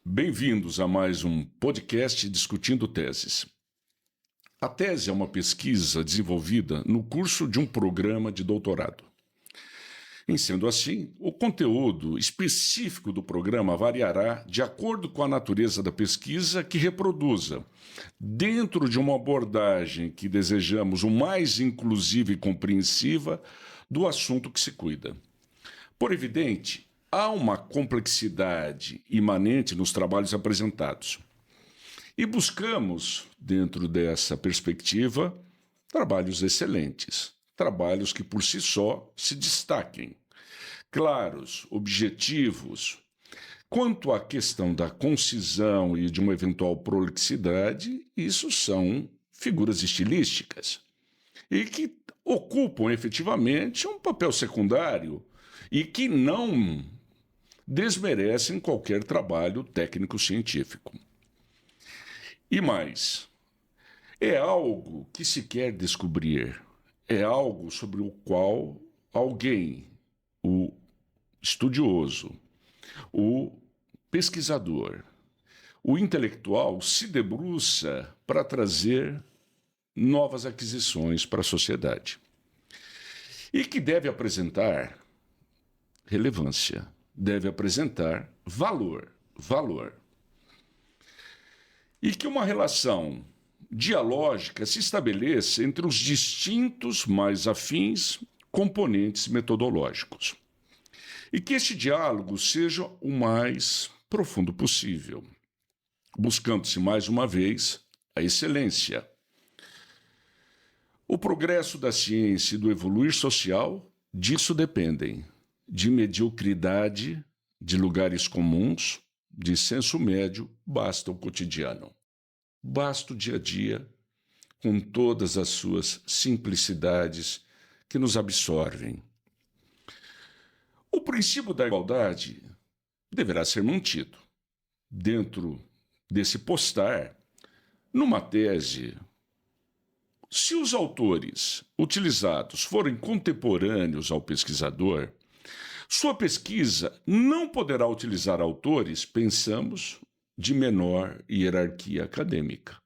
Bem-vindos a mais um podcast Discutindo Teses. A tese é uma pesquisa desenvolvida no curso de um programa de doutorado. Em sendo assim, o conteúdo específico do programa variará de acordo com a natureza da pesquisa que reproduza, dentro de uma abordagem que desejamos o mais inclusiva e compreensiva do assunto que se cuida. Por evidente, há uma complexidade imanente nos trabalhos apresentados. E buscamos, dentro dessa perspectiva, trabalhos excelentes, trabalhos que por si só se destaquem, claros, objetivos. Quanto à questão da concisão e de uma eventual prolixidade, isso são figuras estilísticas e que ocupam efetivamente um papel secundário e que não desmerecem qualquer trabalho técnico-científico. E mais, é algo que se quer descobrir, é algo sobre o qual alguém, o estudioso, o pesquisador, o intelectual se debruça para trazer novas aquisições para a sociedade. E que deve apresentar relevância, deve apresentar valor. E que uma relação dialógica se estabeleça entre os distintos, mais afins, componentes metodológicos. E que este diálogo seja o mais profundo possível, buscando-se mais uma vez a excelência. O progresso da ciência e do evoluir social disso dependem, de mediocridade, de lugares comuns, de senso médio, basta o cotidiano. Basta o dia a dia, com todas as suas simplicidades que nos absorvem. O princípio da igualdade deverá ser mantido. Dentro desse postar, numa tese, se os autores utilizados forem contemporâneos ao pesquisador, sua pesquisa não poderá utilizar autores, pensamos, de menor hierarquia acadêmica.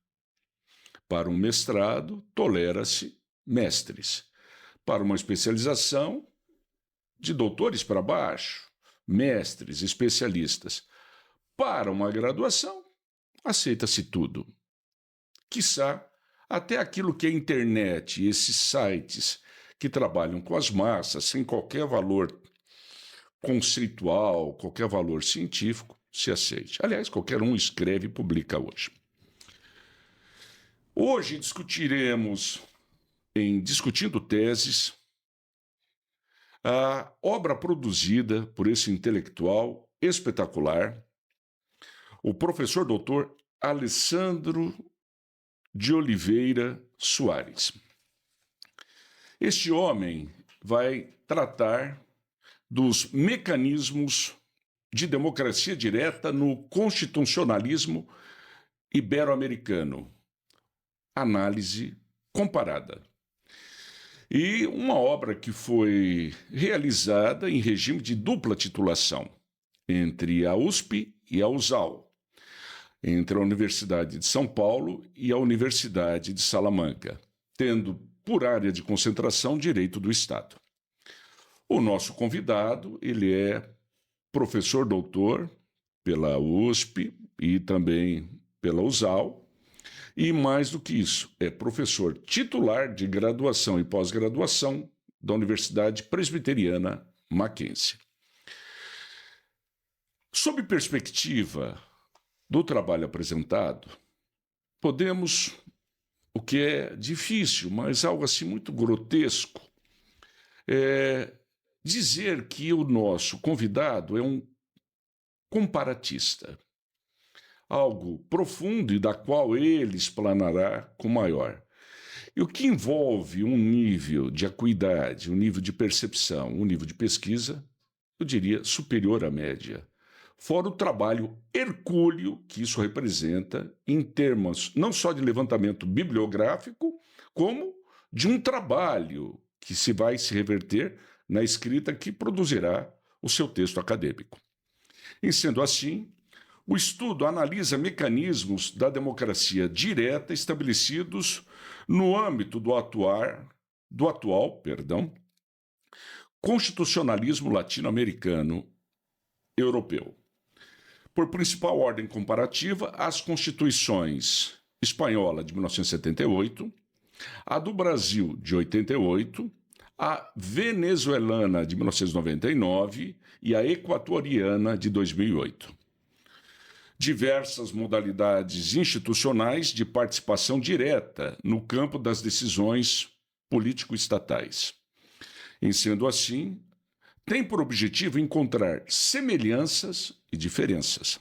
Para um mestrado, tolera-se mestres. Para uma especialização, de doutores para baixo, mestres, especialistas. Para uma graduação, aceita-se tudo. Quiçá, até aquilo que a internet e esses sites que trabalham com as massas, sem qualquer valor conceitual, qualquer valor científico, se aceite. Aliás, qualquer um escreve e publica hoje. Hoje discutiremos, em Discutindo Teses, a obra produzida por esse intelectual espetacular, o professor doutor Alessandro de Oliveira Soares. Este homem vai tratar dos mecanismos de democracia direta no constitucionalismo ibero-americano. Análise comparada. E uma obra que foi realizada em regime de dupla titulação entre a USP e a USAL, entre a Universidade de São Paulo e a Universidade de Salamanca, tendo por área de concentração Direito do Estado. O nosso convidado, ele é professor doutor pela USP e também pela USAL, e mais do que isso, é professor titular de graduação e pós-graduação da Universidade Presbiteriana Mackenzie. Sob perspectiva do trabalho apresentado, podemos, o que é difícil, mas algo assim muito grotesco, dizer que o nosso convidado é um comparatista, algo profundo e da qual ele explanará com maior. E o que envolve um nível de acuidade, um nível de percepção, um nível de pesquisa, eu diria superior à média. Fora o trabalho hercúleo que isso representa em termos não só de levantamento bibliográfico, como de um trabalho que vai se reverter na escrita que produzirá o seu texto acadêmico. Em sendo assim, O estudo analisa mecanismos da democracia direta estabelecidos no âmbito do atual, constitucionalismo latino-americano europeu. Por principal ordem comparativa, as constituições espanhola de 1978, a do Brasil de 88, a venezuelana de 1999 e a equatoriana de 2008. Diversas modalidades institucionais de participação direta no campo das decisões político-estatais. Em sendo assim, tem por objetivo encontrar semelhanças e diferenças.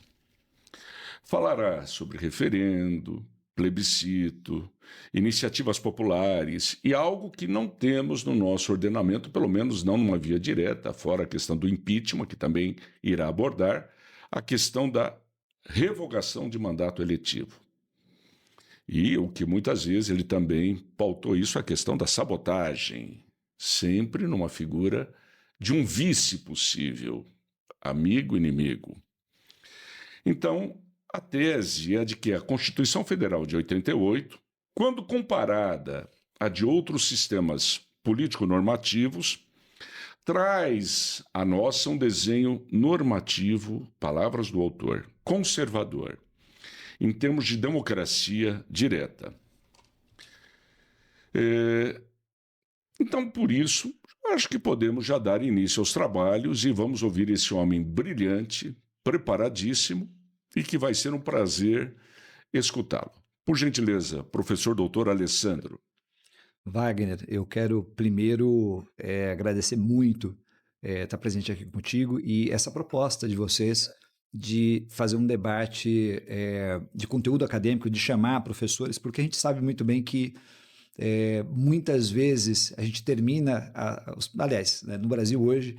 Falará sobre referendo, plebiscito, iniciativas populares e algo que não temos no nosso ordenamento, pelo menos não numa via direta, fora a questão do impeachment, que também irá abordar, a questão da revogação de mandato eletivo. E o que muitas vezes ele também pautou isso, a questão da sabotagem, sempre numa figura de um vice possível, amigo, inimigo. Então, a tese é de que a Constituição Federal de 88, quando comparada a de outros sistemas político-normativos, traz a nossa um desenho normativo, palavras do autor, conservador, em termos de democracia direta. Então, por isso, acho que podemos já dar início aos trabalhos e vamos ouvir esse homem brilhante, preparadíssimo e que vai ser um prazer escutá-lo. Por gentileza, professor doutor Alessandro. Wagner, eu quero primeiro agradecer muito estar presente aqui contigo e essa proposta de vocês de fazer um debate de conteúdo acadêmico, de chamar professores, porque a gente sabe muito bem que muitas vezes a gente termina, aliás, né, no Brasil hoje,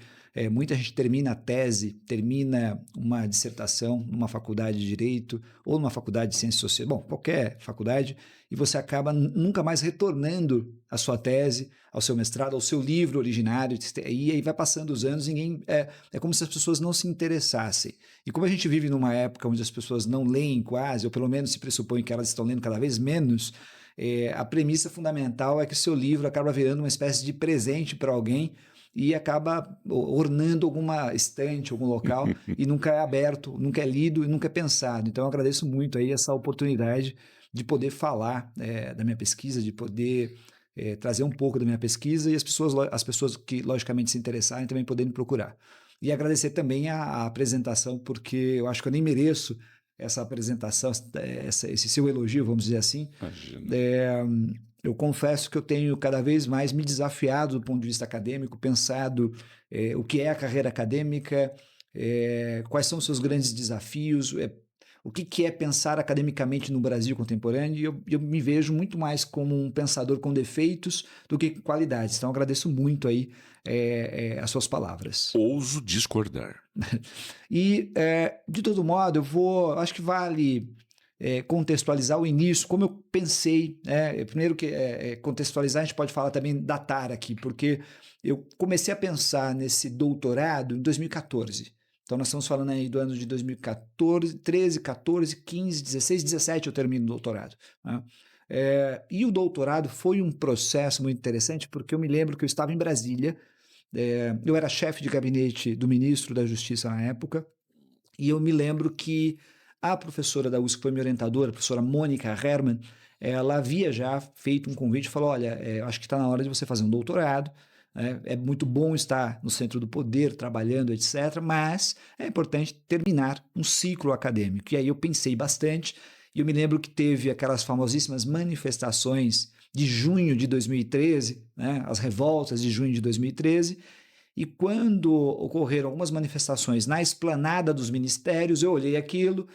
muita gente termina a tese, termina uma dissertação numa faculdade de Direito ou numa faculdade de Ciências Sociais, bom, qualquer faculdade, e você acaba nunca mais retornando à sua tese, ao seu mestrado, ao seu livro originário, e aí vai passando os anos, é como se as pessoas não se interessassem. E como a gente vive numa época onde as pessoas não leem quase, ou pelo menos se pressupõe que elas estão lendo cada vez menos, a premissa fundamental é que o seu livro acaba virando uma espécie de presente para alguém e acaba ornando alguma estante, algum local, e nunca é aberto, nunca é lido e nunca é pensado. Então eu agradeço muito aí essa oportunidade de poder falar da minha pesquisa, de poder trazer um pouco da minha pesquisa e as pessoas que logicamente se interessarem também poderem procurar. E agradecer também a apresentação, porque eu acho que eu nem mereço essa apresentação, esse seu elogio, vamos dizer assim. Eu confesso que eu tenho cada vez mais me desafiado do ponto de vista acadêmico, pensado o que é a carreira acadêmica, quais são os seus grandes desafios, o que é pensar academicamente no Brasil contemporâneo, e eu me vejo muito mais como um pensador com defeitos do que qualidades. Então, eu agradeço muito aí as suas palavras. Ouso discordar. E, de todo modo, acho que vale contextualizar o início, como eu pensei, primeiro que contextualizar, a gente pode falar também datar aqui, porque eu comecei a pensar nesse doutorado em 2014. Então, nós estamos falando aí do ano de 2014, 13, 14, 15, 16, 17 eu termino o doutorado. Né? E o doutorado foi um processo muito interessante, porque eu me lembro que eu estava em Brasília, eu era chefe de gabinete do ministro da Justiça na época, e eu me lembro que a professora da USP, que foi minha orientadora, a professora Mônica Herrmann, ela havia já feito um convite e falou, olha, acho que está na hora de você fazer um doutorado, é muito bom estar no centro do poder, trabalhando, etc., mas é importante terminar um ciclo acadêmico. E aí eu pensei bastante, e eu me lembro que teve aquelas famosíssimas manifestações de junho de 2013, né, as revoltas de junho de 2013, e quando ocorreram algumas manifestações na esplanada dos ministérios, eu olhei aquilo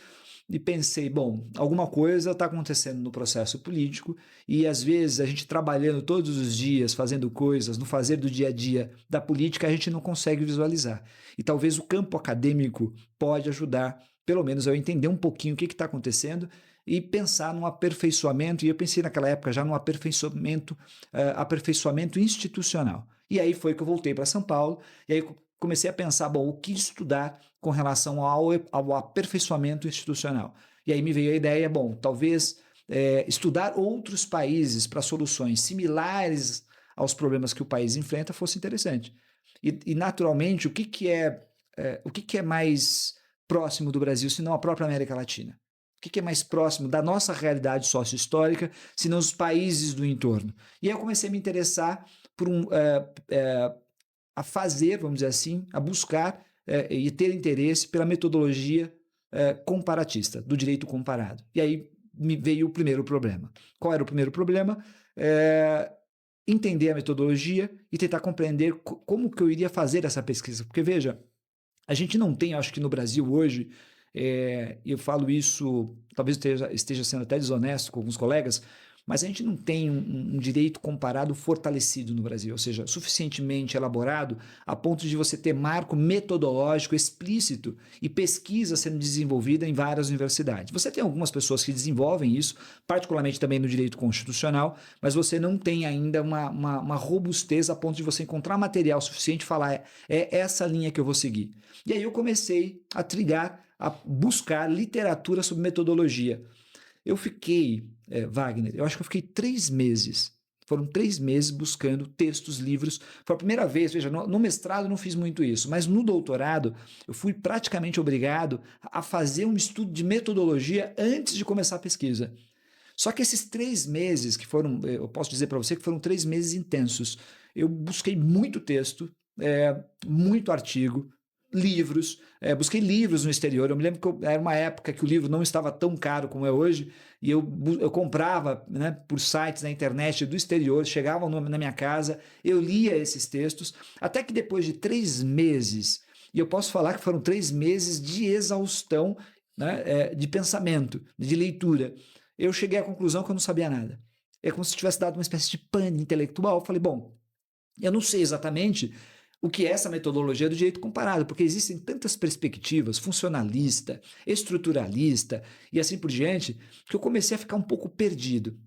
e pensei, bom, alguma coisa está acontecendo no processo político e às vezes a gente trabalhando todos os dias, fazendo coisas, no fazer do dia a dia da política, a gente não consegue visualizar. E talvez o campo acadêmico pode ajudar, pelo menos, a eu entender um pouquinho o que está acontecendo e pensar num aperfeiçoamento, e eu pensei naquela época já num aperfeiçoamento institucional. E aí foi que eu voltei para São Paulo, e aí comecei a pensar, bom, o que estudar com relação ao aperfeiçoamento institucional. E aí me veio a ideia, bom, talvez estudar outros países para soluções similares aos problemas que o país enfrenta fosse interessante. E naturalmente, o que é mais próximo do Brasil, se não a própria América Latina? O que é mais próximo da nossa realidade sócio-histórica, se não os países do entorno? E aí eu comecei a me interessar por a fazer, vamos dizer assim, a buscar e ter interesse pela metodologia comparatista, do direito comparado. E aí me veio o primeiro problema. Qual era o primeiro problema? Entender a metodologia e tentar compreender como que eu iria fazer essa pesquisa. Porque, veja, a gente não tem, acho que no Brasil hoje, eu falo isso, talvez esteja sendo até desonesto com alguns colegas, mas a gente não tem um direito comparado fortalecido no Brasil, ou seja, suficientemente elaborado a ponto de você ter marco metodológico explícito e pesquisa sendo desenvolvida em várias universidades. Você tem algumas pessoas que desenvolvem isso, particularmente também no direito constitucional, mas você não tem ainda uma robustez a ponto de você encontrar material suficiente e falar é essa linha que eu vou seguir. E aí eu comecei a trigar, a buscar literatura sobre metodologia. Eu fiquei, Wagner, eu acho que eu fiquei 3 meses. Foram 3 meses buscando textos, livros. Foi a primeira vez, veja, no mestrado eu não fiz muito isso, mas no doutorado eu fui praticamente obrigado a fazer um estudo de metodologia antes de começar a pesquisa. Só que esses 3 meses, que foram, eu posso dizer para você que foram 3 meses intensos, eu busquei muito texto, muito artigo, livros, busquei livros no exterior. Eu me lembro que era uma época que o livro não estava tão caro como é hoje, e eu comprava, né, por sites na internet do exterior, chegavam na minha casa, eu lia esses textos, até que depois de 3 meses, e eu posso falar que foram 3 meses de exaustão, né, de pensamento, de leitura, eu cheguei à conclusão que eu não sabia nada. É como se tivesse dado uma espécie de pane intelectual. Eu falei, bom, eu não sei exatamente o que é essa metodologia do direito comparado, porque existem tantas perspectivas, funcionalista, estruturalista e assim por diante, que eu comecei a ficar um pouco perdido.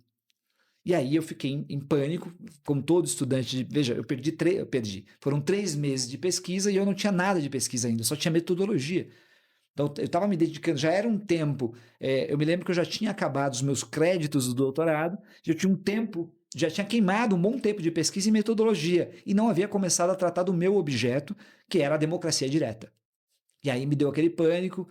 E aí eu fiquei em pânico, como todo estudante, veja, eu perdi. Foram 3 meses de pesquisa e eu não tinha nada de pesquisa ainda, só tinha metodologia. Então eu estava me dedicando, já era um tempo, eu me lembro que eu já tinha acabado os meus créditos do doutorado, já tinha um tempo, já tinha queimado um bom tempo de pesquisa em metodologia e não havia começado a tratar do meu objeto, que era a democracia direta. E aí me deu aquele pânico,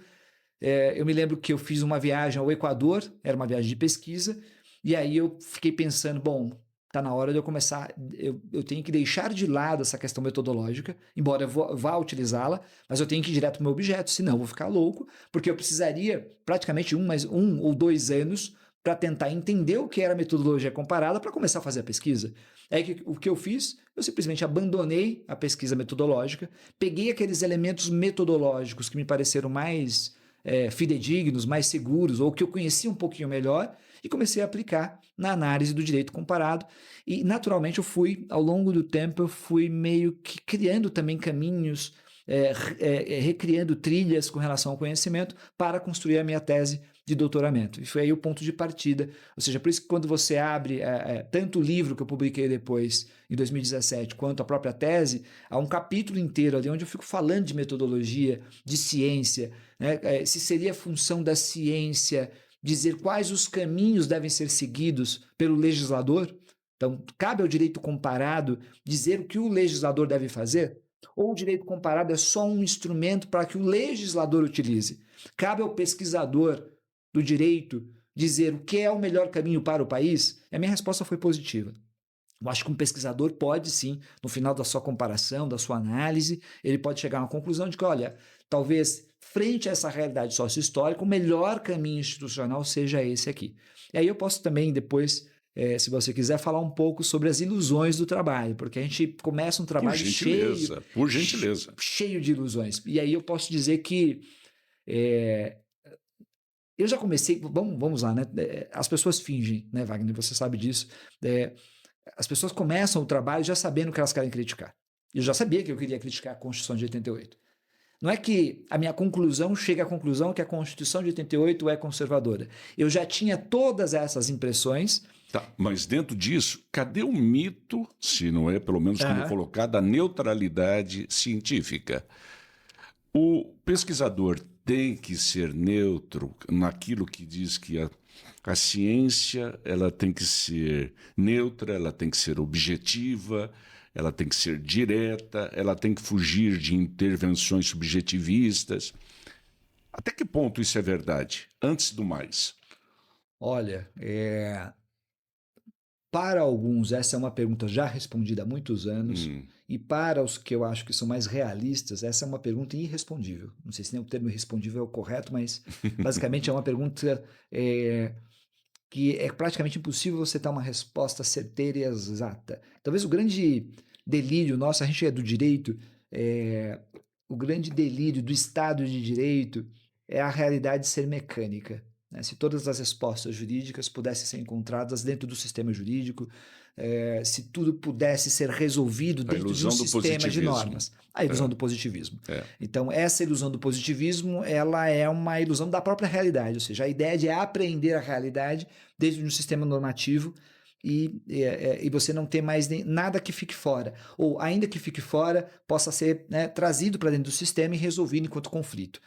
eu me lembro que eu fiz uma viagem ao Equador, era uma viagem de pesquisa, e aí eu fiquei pensando, bom, está na hora de eu começar, eu tenho que deixar de lado essa questão metodológica, embora eu vá utilizá-la, mas eu tenho que ir direto para o meu objeto, senão eu vou ficar louco, porque eu precisaria praticamente 1 ou 2 anos para tentar entender o que era a metodologia comparada para começar a fazer a pesquisa. Aí o que eu fiz? Eu simplesmente abandonei a pesquisa metodológica, peguei aqueles elementos metodológicos que me pareceram mais fidedignos, mais seguros, ou que eu conhecia um pouquinho melhor, e comecei a aplicar na análise do direito comparado. E, naturalmente, ao longo do tempo, eu fui meio que criando também caminhos, recriando trilhas com relação ao conhecimento para construir a minha tese de doutoramento. E foi aí o ponto de partida. Ou seja, por isso que quando você abre tanto o livro que eu publiquei depois, em 2017, quanto a própria tese, há um capítulo inteiro ali onde eu fico falando de metodologia, de ciência, né? Se seria função da ciência dizer quais os caminhos devem ser seguidos pelo legislador. Então, cabe ao direito comparado dizer o que o legislador deve fazer? Ou o direito comparado é só um instrumento para que o legislador utilize? Cabe ao pesquisador do direito dizer o que é o melhor caminho para o país? A minha resposta foi positiva. Eu acho que um pesquisador pode sim, no final da sua comparação, da sua análise, ele pode chegar a uma conclusão de que, olha, talvez frente a essa realidade sócio-histórica, o melhor caminho institucional seja esse aqui. E aí eu posso também depois, se você quiser, falar um pouco sobre as ilusões do trabalho, porque a gente começa um trabalho por gentileza. cheio de ilusões. E aí eu posso dizer que eu já comecei, vamos lá, né? As pessoas fingem, né, Wagner? Você sabe disso. As pessoas começam o trabalho já sabendo o que elas querem criticar. Eu já sabia que eu queria criticar a Constituição de 88. Não é que a minha conclusão chega à conclusão que a Constituição de 88 é conservadora. Eu já tinha todas essas impressões. Tá, mas dentro disso, cadê o mito, se não é pelo menos como colocar, da neutralidade científica? O pesquisador tem que ser neutro naquilo que diz que a ciência ela tem que ser neutra, ela tem que ser objetiva, ela tem que ser direta, ela tem que fugir de intervenções subjetivistas. Até que ponto isso é verdade? Antes do mais. Olha, para alguns, essa é uma pergunta já respondida há muitos anos, e para os que eu acho que são mais realistas, essa é uma pergunta irrespondível. Não sei se nem o termo irrespondível é o correto, mas basicamente é uma pergunta que é praticamente impossível você dar uma resposta certeira e exata. Talvez o grande delírio nosso, a gente é do direito, o grande delírio do Estado de Direito é a realidade ser mecânica. Se todas as respostas jurídicas pudessem ser encontradas dentro do sistema jurídico, se tudo pudesse ser resolvido dentro de um sistema de normas. A ilusão do positivismo. Então, essa ilusão do positivismo, ela é uma ilusão da própria realidade, ou seja, a ideia de aprender a realidade dentro de um sistema normativo e você não ter mais nada que fique fora, ou ainda que fique fora, possa ser trazido para dentro do sistema e resolvido enquanto conflito.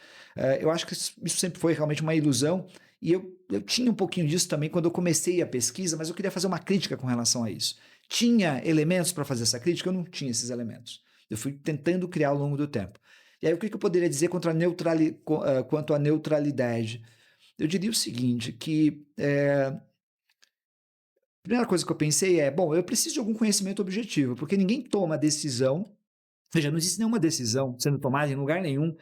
Eu acho que isso sempre foi realmente uma ilusão. E eu tinha um pouquinho disso também quando eu comecei a pesquisa, mas eu queria fazer uma crítica com relação a isso. Tinha elementos para fazer essa crítica? Eu não tinha esses elementos. Eu fui tentando criar ao longo do tempo. E aí o que eu poderia dizer quanto à neutralidade? Eu diria o seguinte, que a primeira coisa que eu pensei eu preciso de algum conhecimento objetivo, porque ninguém toma decisão, veja, não existe nenhuma decisão sendo tomada em lugar nenhum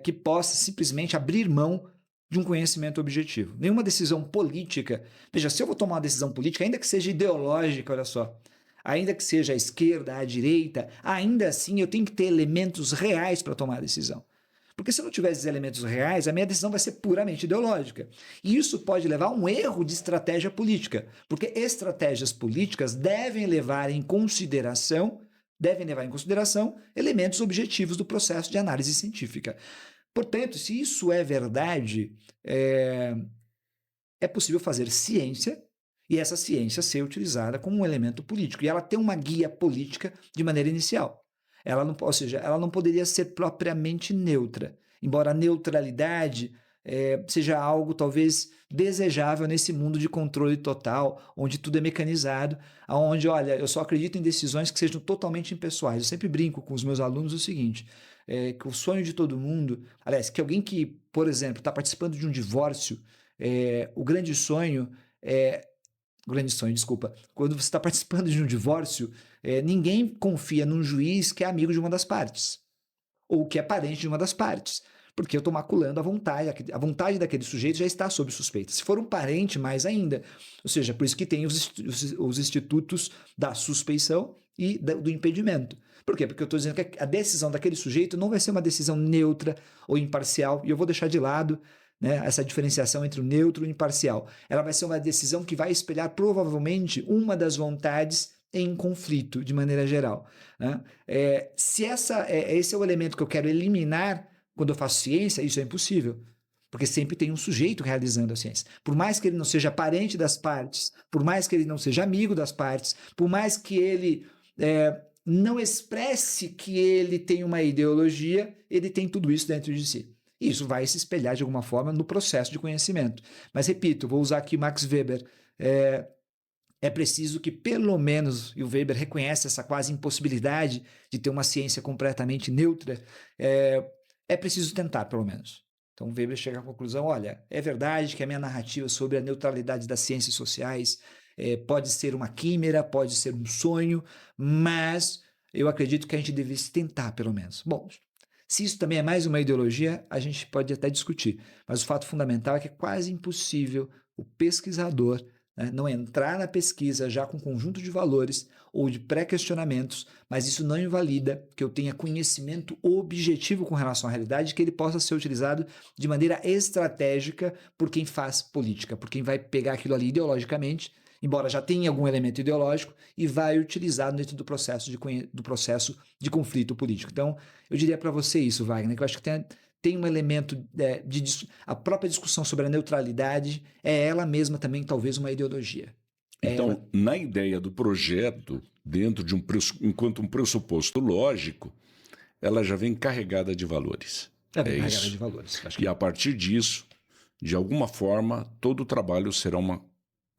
que possa simplesmente abrir mão de um conhecimento objetivo. Nenhuma decisão política. Veja, se eu vou tomar uma decisão política, ainda que seja ideológica, olha só, ainda que seja à esquerda, à direita, ainda assim eu tenho que ter elementos reais para tomar a decisão. Porque se eu não tiver esses elementos reais, a minha decisão vai ser puramente ideológica. E isso pode levar a um erro de estratégia política, porque estratégias políticas devem levar em consideração elementos objetivos do processo de análise científica. Portanto, se isso é verdade, é possível fazer ciência e essa ciência ser utilizada como um elemento político. E ela tem uma guia política de maneira inicial. Ou seja, ela não poderia ser propriamente neutra, embora a neutralidade seja algo talvez desejável nesse mundo de controle total, onde tudo é mecanizado, onde, olha, eu só acredito em decisões que sejam totalmente impessoais. Eu sempre brinco com os meus alunos o seguinte, que o sonho de todo mundo, aliás, que alguém que, por exemplo, está participando de um divórcio, quando você está participando de um divórcio, ninguém confia num juiz que é amigo de uma das partes, ou que é parente de uma das partes, porque eu estou maculando a vontade daquele sujeito já está sob suspeita. Se for um parente, mais ainda. Ou seja, por isso que tem os institutos da suspeição e do impedimento. Por quê? Porque eu estou dizendo que a decisão daquele sujeito não vai ser uma decisão neutra ou imparcial, e eu vou deixar de lado essa diferenciação entre o neutro e o imparcial. Ela vai ser uma decisão que vai espelhar provavelmente uma das vontades em conflito, de maneira geral. Se esse é o elemento que eu quero eliminar quando eu faço ciência, isso é impossível. Porque sempre tem um sujeito realizando a ciência. Por mais que ele não seja parente das partes, por mais que ele não seja amigo das partes, por mais que ele não expresse que ele tem uma ideologia, ele tem tudo isso dentro de si. E isso vai se espelhar de alguma forma no processo de conhecimento. Mas, repito, vou usar aqui Max Weber. É preciso que, pelo menos, e o Weber reconhece essa quase impossibilidade de ter uma ciência completamente neutra, é preciso tentar, pelo menos. Então, Weber chega à conclusão, olha, é verdade que a minha narrativa sobre a neutralidade das ciências sociais pode ser uma quimera, pode ser um sonho, mas eu acredito que a gente devesse tentar, pelo menos. Bom, se isso também é mais uma ideologia, a gente pode até discutir, mas o fato fundamental é que é quase impossível o pesquisador não entrar na pesquisa já com um conjunto de valores ou de pré-questionamentos, mas isso não invalida que eu tenha conhecimento objetivo com relação à realidade, que ele possa ser utilizado de maneira estratégica por quem faz política, por quem vai pegar aquilo ali ideologicamente embora já tenha algum elemento ideológico, e vai utilizar dentro do processo de conflito político. Então, eu diria para você isso, Wagner, que eu acho que tem um elemento a própria discussão sobre a neutralidade é ela mesma também talvez uma ideologia. Então, na ideia do projeto, dentro de enquanto um pressuposto lógico, ela já vem carregada de valores. É bem carregada isso. de valores. E a partir disso, de alguma forma, todo o trabalho será uma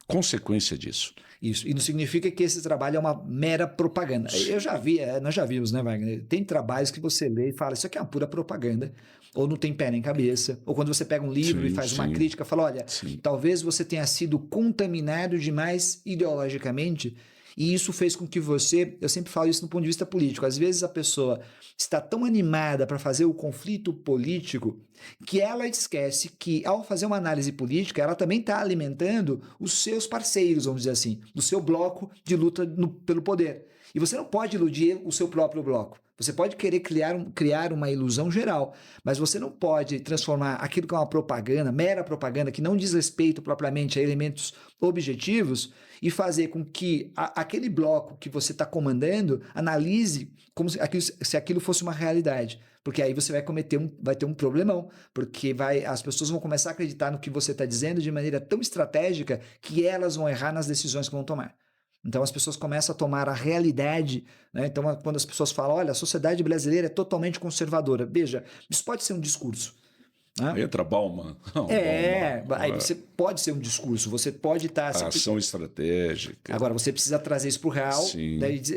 consequência disso. Isso. E não significa que esse trabalho é uma mera propaganda. Eu já vi, nós já vimos, né, Wagner? Tem trabalhos que você lê e fala, isso aqui é uma pura propaganda, ou não tem pé nem cabeça, ou quando você pega um livro e faz uma crítica, fala, olha, talvez você tenha sido contaminado demais ideologicamente, e isso fez com que você, eu sempre falo isso do ponto de vista político, às vezes a pessoa está tão animada para fazer o conflito político que ela esquece que ao fazer uma análise política, ela também está alimentando os seus parceiros, vamos dizer assim, do seu bloco de luta pelo poder. E você não pode iludir o seu próprio bloco. Você pode querer criar uma ilusão geral, mas você não pode transformar aquilo que é uma propaganda, mera propaganda, que não diz respeito propriamente a elementos objetivos, e fazer com que aquele bloco que você está comandando analise como se aquilo fosse uma realidade. Porque aí você vai ter um problemão, porque as pessoas vão começar a acreditar no que você está dizendo de maneira tão estratégica que elas vão errar nas decisões que vão tomar. Então as pessoas começam a tomar a realidade, né? Então quando as pessoas falam, olha, a sociedade brasileira é totalmente conservadora, veja, isso pode ser um discurso. Né? Entra Bauman. Aí você pode ser um discurso, você pode estar... A ação estratégica. Agora, você precisa trazer isso para o real,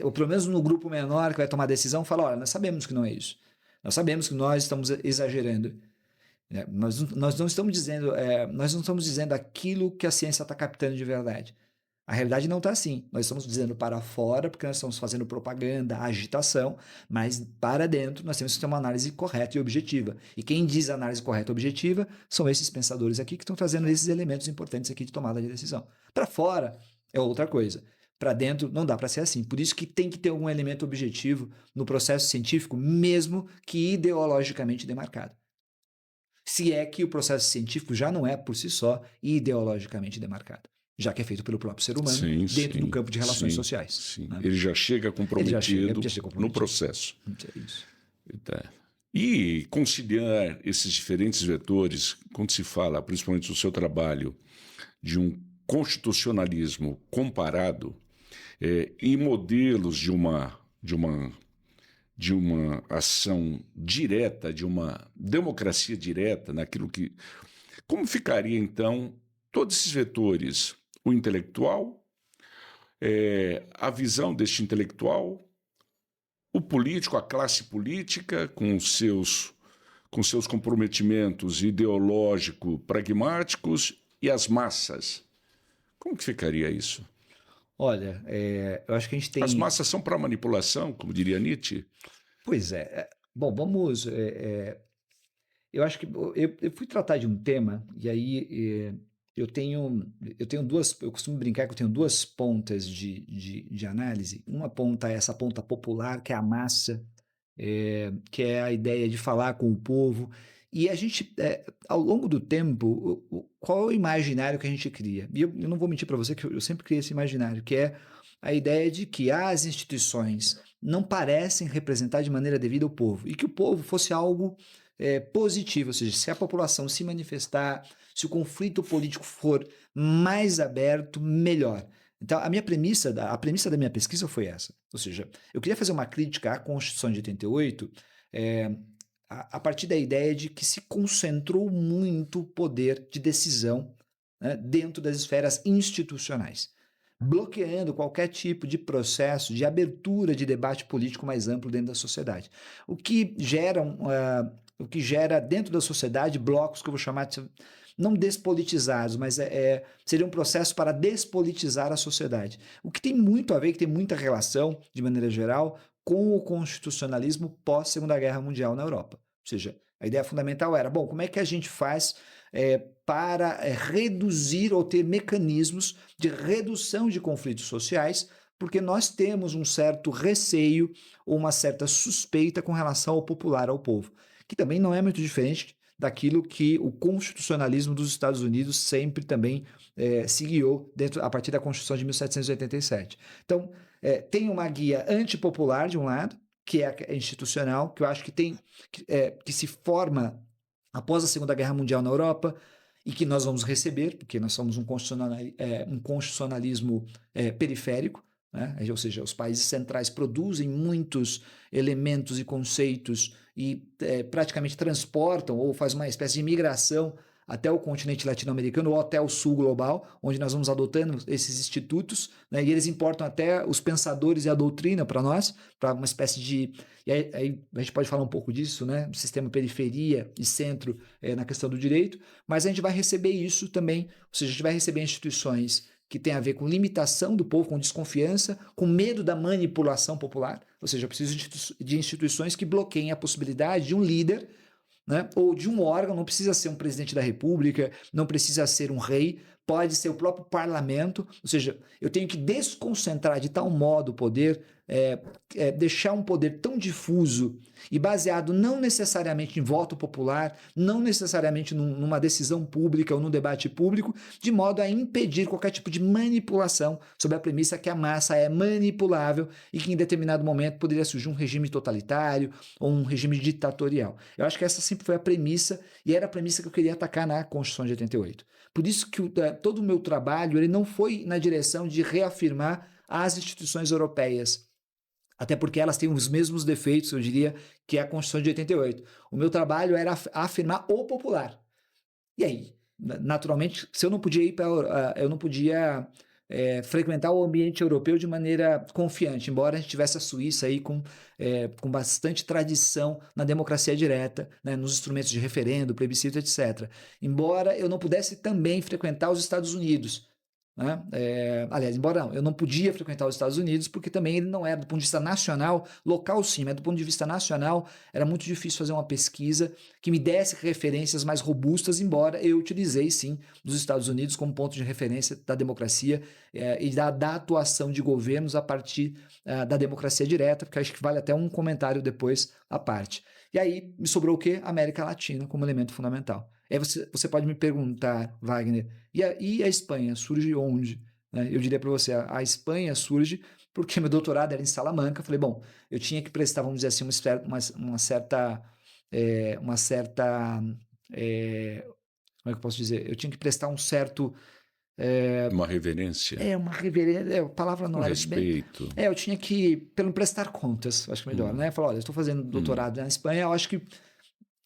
ou pelo menos no grupo menor que vai tomar a decisão, fala, olha, nós sabemos que não é isso. Nós sabemos que nós estamos exagerando. Nós não estamos dizendo aquilo que a ciência está captando de verdade. A realidade não está assim. Nós estamos dizendo para fora, porque nós estamos fazendo propaganda, agitação, mas para dentro nós temos que ter uma análise correta e objetiva. E quem diz análise correta e objetiva são esses pensadores aqui que estão trazendo esses elementos importantes aqui de tomada de decisão. Para fora é outra coisa. Para dentro não dá para ser assim. Por isso que tem que ter algum elemento objetivo no processo científico, mesmo que ideologicamente demarcado. Se é que o processo científico já não é, por si só, ideologicamente demarcado, já que é feito pelo próprio ser humano dentro do campo de relações sociais. Né? Ele já chega comprometido no processo. É isso. E considerar esses diferentes vetores, quando se fala, principalmente do seu trabalho, de um constitucionalismo comparado, em modelos de uma ação direta, de uma democracia direta, naquilo que... Como ficaria, então, todos esses vetores? O intelectual, a visão deste intelectual, o político, a classe política, com seus comprometimentos ideológico-pragmáticos, e as massas. Como que ficaria isso? Olha, eu acho que a gente tem... As massas são para manipulação, como diria Nietzsche? Pois é. Bom, vamos... eu acho que... Eu fui tratar de um tema, e aí... Eu costumo brincar que eu tenho duas pontas de análise. Uma ponta é essa ponta popular, que é a massa, que é a ideia de falar com o povo. E a gente, ao longo do tempo, qual é o imaginário que a gente cria? E eu não vou mentir para você que eu sempre criei esse imaginário, que é a ideia de que as instituições não parecem representar de maneira devida o povo, e que o povo fosse algo positivo, ou seja, se a população se manifestar, se o conflito político for mais aberto, melhor. Então, a premissa da minha pesquisa foi essa. Ou seja, eu queria fazer uma crítica à Constituição de 88 a partir da ideia de que se concentrou muito poder de decisão, né, dentro das esferas institucionais, bloqueando qualquer tipo de processo de abertura de debate político mais amplo dentro da sociedade. O que gera dentro da sociedade blocos que eu vou chamar de... não despolitizados, mas seria um processo para despolitizar a sociedade. O que tem muito a ver, que tem muita relação, de maneira geral, com o constitucionalismo pós-Segunda Guerra Mundial na Europa. Ou seja, a ideia fundamental era, bom, como é que a gente faz para reduzir ou ter mecanismos de redução de conflitos sociais, porque nós temos um certo receio ou uma certa suspeita com relação ao popular, ao povo, que também não é muito diferente daquilo que o constitucionalismo dos Estados Unidos sempre também se guiou a partir da Constituição de 1787. Então, tem uma guia antipopular, de um lado, que é a institucional, que eu acho que se forma após a Segunda Guerra Mundial na Europa, e que nós vamos receber, porque nós somos um constitucionalismo periférico, né? Ou seja, os países centrais produzem muitos elementos e conceitos e praticamente transportam ou faz uma espécie de migração até o continente latino-americano ou até o sul global, onde nós vamos adotando esses institutos, né? E eles importam até os pensadores e a doutrina para nós, para uma espécie de... E aí a gente pode falar um pouco disso, né? Do sistema periferia e centro na questão do direito, mas a gente vai receber isso também, ou seja, a gente vai receber instituições que tem a ver com limitação do povo, com desconfiança, com medo da manipulação popular, ou seja, eu preciso de instituições que bloqueiem a possibilidade de um líder, né, ou de um órgão, não precisa ser um presidente da república, não precisa ser um rei, pode ser o próprio parlamento, ou seja, eu tenho que desconcentrar de tal modo o poder, deixar um poder tão difuso e baseado não necessariamente em voto popular, não necessariamente numa decisão pública ou num debate público, de modo a impedir qualquer tipo de manipulação, sob a premissa que a massa é manipulável e que em determinado momento poderia surgir um regime totalitário ou um regime ditatorial. Eu acho que essa sempre foi a premissa e era a premissa que eu queria atacar na Constituição de 88. Por isso que todo o meu trabalho ele não foi na direção de reafirmar as instituições europeias, até porque elas têm os mesmos defeitos, eu diria, que a Constituição de 88. O meu trabalho era afirmar o popular. E aí, naturalmente, se eu não podia eu não podia frequentar o ambiente europeu de maneira confiante, embora a gente tivesse a Suíça aí com bastante tradição na democracia direta, né, nos instrumentos de referendo, plebiscito, etc. Embora eu não pudesse também frequentar os Estados Unidos, né? Aliás, embora eu não podia frequentar os Estados Unidos, porque também ele não era, do ponto de vista nacional, local sim, mas do ponto de vista nacional, era muito difícil fazer uma pesquisa que me desse referências mais robustas, embora eu utilizei sim os Estados Unidos como ponto de referência da democracia e da atuação de governos a partir da democracia direta, porque acho que vale até um comentário depois à parte. E aí me sobrou o quê? América Latina como elemento fundamental. Aí você pode me perguntar, Wagner, e a Espanha surge onde? Né? Eu diria para você, a Espanha surge porque meu doutorado era em Salamanca. Falei, bom, eu tinha que prestar, vamos dizer assim, uma certa como é que eu posso dizer? Eu tinha que prestar um certo... uma reverência. Uma reverência, a palavra não era respeito. bem... eu tinha que, pelo prestar contas, acho que melhor, né? Falar, olha, eu estou fazendo doutorado na Espanha, eu acho que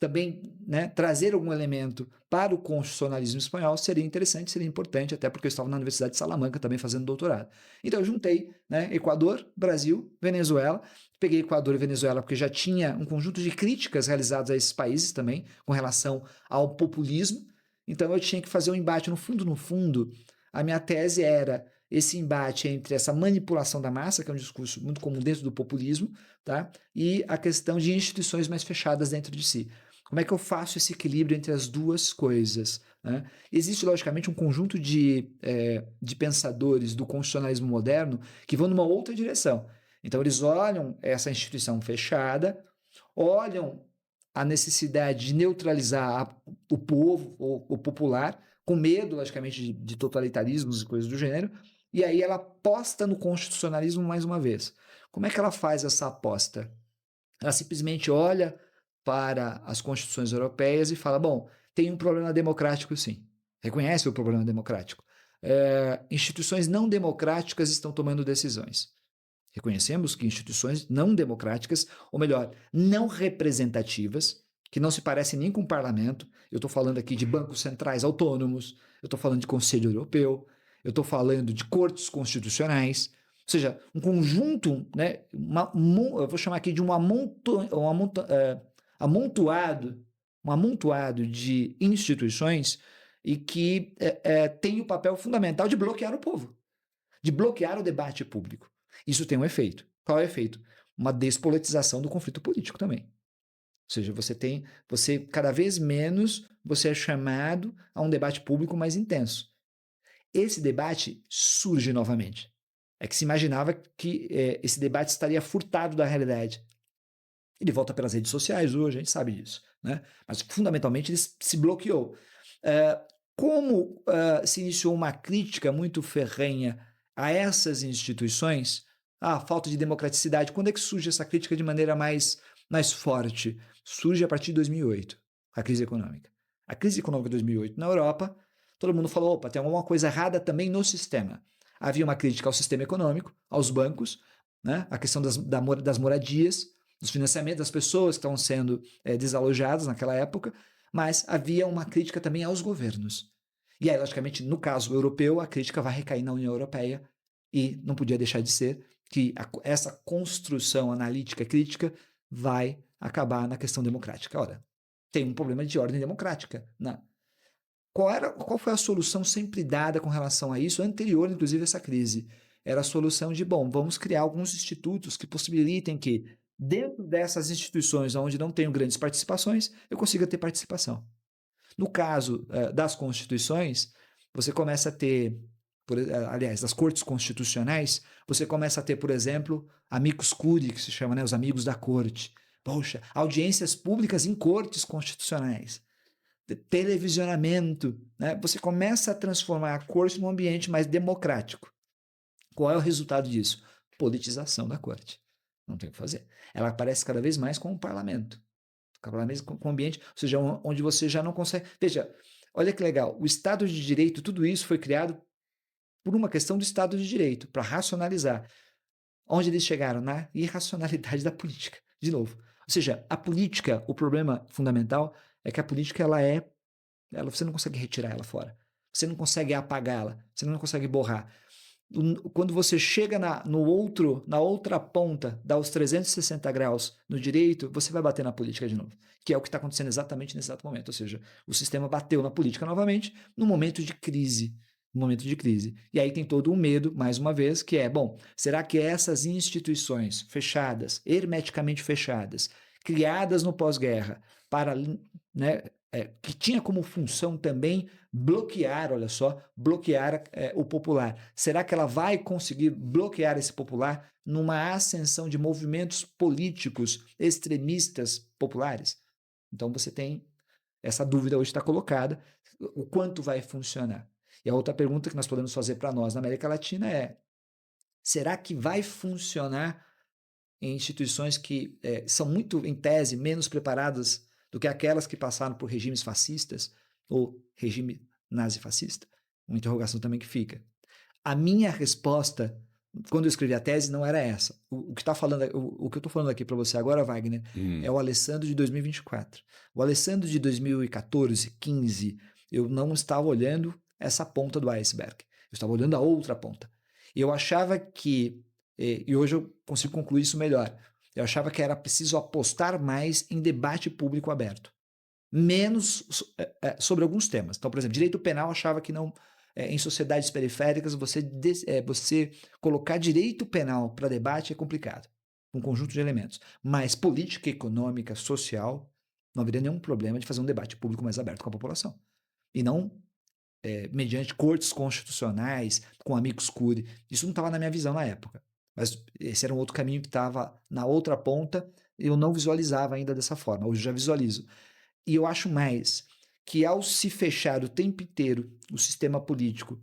também, né, trazer algum elemento para o constitucionalismo espanhol seria interessante, seria importante, até porque eu estava na Universidade de Salamanca também fazendo doutorado. Então eu juntei, né, Equador, Brasil, Venezuela. Peguei Equador e Venezuela porque já tinha um conjunto de críticas realizadas a esses países também, com relação ao populismo. Então eu tinha que fazer um embate. No fundo, a minha tese era esse embate entre essa manipulação da massa, que é um discurso muito comum dentro do populismo, tá? E a questão de instituições mais fechadas dentro de si. Como é que eu faço esse equilíbrio entre as duas coisas? Né? Existe, logicamente, um conjunto de pensadores do constitucionalismo moderno que vão numa outra direção. Então, eles olham essa instituição fechada, olham a necessidade de neutralizar o povo, o popular, com medo, logicamente, de totalitarismos e coisas do gênero, e aí ela aposta no constitucionalismo mais uma vez. Como é que ela faz essa aposta? Ela simplesmente olha para as constituições europeias e fala, bom, tem um problema democrático sim. Reconhece o problema democrático. Instituições não democráticas estão tomando decisões. Reconhecemos que instituições não democráticas, ou melhor, não representativas, que não se parecem nem com o parlamento, eu estou falando aqui de bancos centrais autônomos, eu estou falando de Conselho Europeu, eu estou falando de cortes constitucionais, ou seja, um conjunto, né, eu vou chamar aqui de um amontoado de instituições e que tem o papel fundamental de bloquear o povo, de bloquear o debate público. Isso tem um efeito. Qual é o efeito? Uma despolitização do conflito político também. Ou seja, você cada vez menos você é chamado a um debate público mais intenso. Esse debate surge novamente. É que se imaginava que esse debate estaria furtado da realidade. Ele volta pelas redes sociais hoje, a gente sabe disso, né? Mas fundamentalmente ele se bloqueou. Eh, como se iniciou uma crítica muito ferrenha a essas instituições, a falta de democraticidade, quando é que surge essa crítica de maneira mais forte? Surge a partir de 2008, a crise econômica. A crise econômica de 2008 na Europa, todo mundo falou, opa, tem alguma coisa errada também no sistema. Havia uma crítica ao sistema econômico, aos bancos, né? A questão das moradias, dos financiamentos das pessoas que estavam sendo desalojadas naquela época, mas havia uma crítica também aos governos. E aí, logicamente, no caso europeu, a crítica vai recair na União Europeia e não podia deixar de ser que essa construção analítica crítica vai acabar na questão democrática. Ora, tem um problema de ordem democrática. Qual foi a solução sempre dada com relação a isso, anterior, inclusive, a essa crise? Era a solução de, bom, vamos criar alguns institutos que possibilitem que, dentro dessas instituições onde não tenho grandes participações, eu consiga ter participação. No caso das constituições, você começa a ter, aliás, das cortes constitucionais, você começa a ter, por exemplo, amicus curiae, que se chama, né, os amigos da corte. Poxa, audiências públicas em cortes constitucionais. Televisionamento, né? Você começa a transformar a corte num ambiente mais democrático. Qual é o resultado disso? Politização da corte. Não tem o que fazer. Ela aparece cada vez mais como um parlamento. Cada vez com um ambiente, ou seja, onde você já não consegue... Veja, olha que legal, o Estado de Direito, tudo isso foi criado por uma questão do Estado de Direito, para racionalizar. Onde eles chegaram? Na irracionalidade da política, de novo. Ou seja, a política, o problema fundamental é que a política, você não consegue retirar ela fora. Você não consegue apagá-la, você não consegue borrar. Quando você chega na outra ponta, dá os 360 graus no direito, você vai bater na política de novo, que é o que está acontecendo exatamente nesse exato momento. Ou seja, o sistema bateu na política novamente no momento de crise. E aí tem todo um medo, mais uma vez, que é, bom, será que essas instituições fechadas, hermeticamente fechadas, criadas no pós-guerra, para, né, que tinha como função também bloquear, olha só, bloquear o popular. Será que ela vai conseguir bloquear esse popular numa ascensão de movimentos políticos extremistas populares? Então você tem essa dúvida hoje está colocada, o quanto vai funcionar. E a outra pergunta que nós podemos fazer para nós na América Latina é, será que vai funcionar em instituições que são muito, em tese, menos preparadas do que aquelas que passaram por regimes fascistas ou regime nazi-fascista? Uma interrogação também que fica. A minha resposta, quando eu escrevi a tese, não era essa. O que eu estou falando aqui para você agora, Wagner, é o Alessandro de 2024. O Alessandro de 2014, 15, eu não estava olhando essa ponta do iceberg. Eu estava olhando a outra ponta. E eu achava que, e hoje eu consigo concluir isso melhor, eu achava que era preciso apostar mais em debate público aberto. Menos sobre alguns temas. Então, por exemplo, direito penal, eu achava que não, em sociedades periféricas, você colocar direito penal para debate é complicado, um conjunto de elementos. Mas política econômica, social, não haveria nenhum problema de fazer um debate público mais aberto com a população. E não mediante cortes constitucionais, com amicus curiae. Isso não estava na minha visão na época. Mas esse era um outro caminho que estava na outra ponta, eu não visualizava ainda dessa forma. Hoje eu já visualizo. E eu acho mais que ao se fechar o tempo inteiro o sistema político,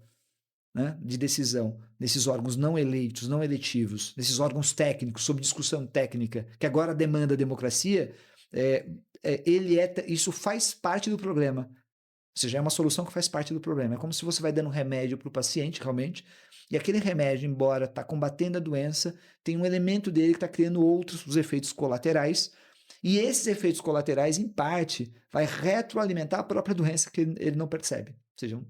né, de decisão, nesses órgãos não eleitos, não eletivos, nesses órgãos técnicos, sob discussão técnica, que agora demanda a democracia, isso faz parte do problema. Ou seja, é uma solução que faz parte do problema. É como se você vai dando remédio para o paciente, realmente, e aquele remédio, embora está combatendo a doença, tem um elemento dele que está criando os efeitos colaterais, e esses efeitos colaterais, em parte, vai retroalimentar a própria doença que ele não percebe. Ou seja,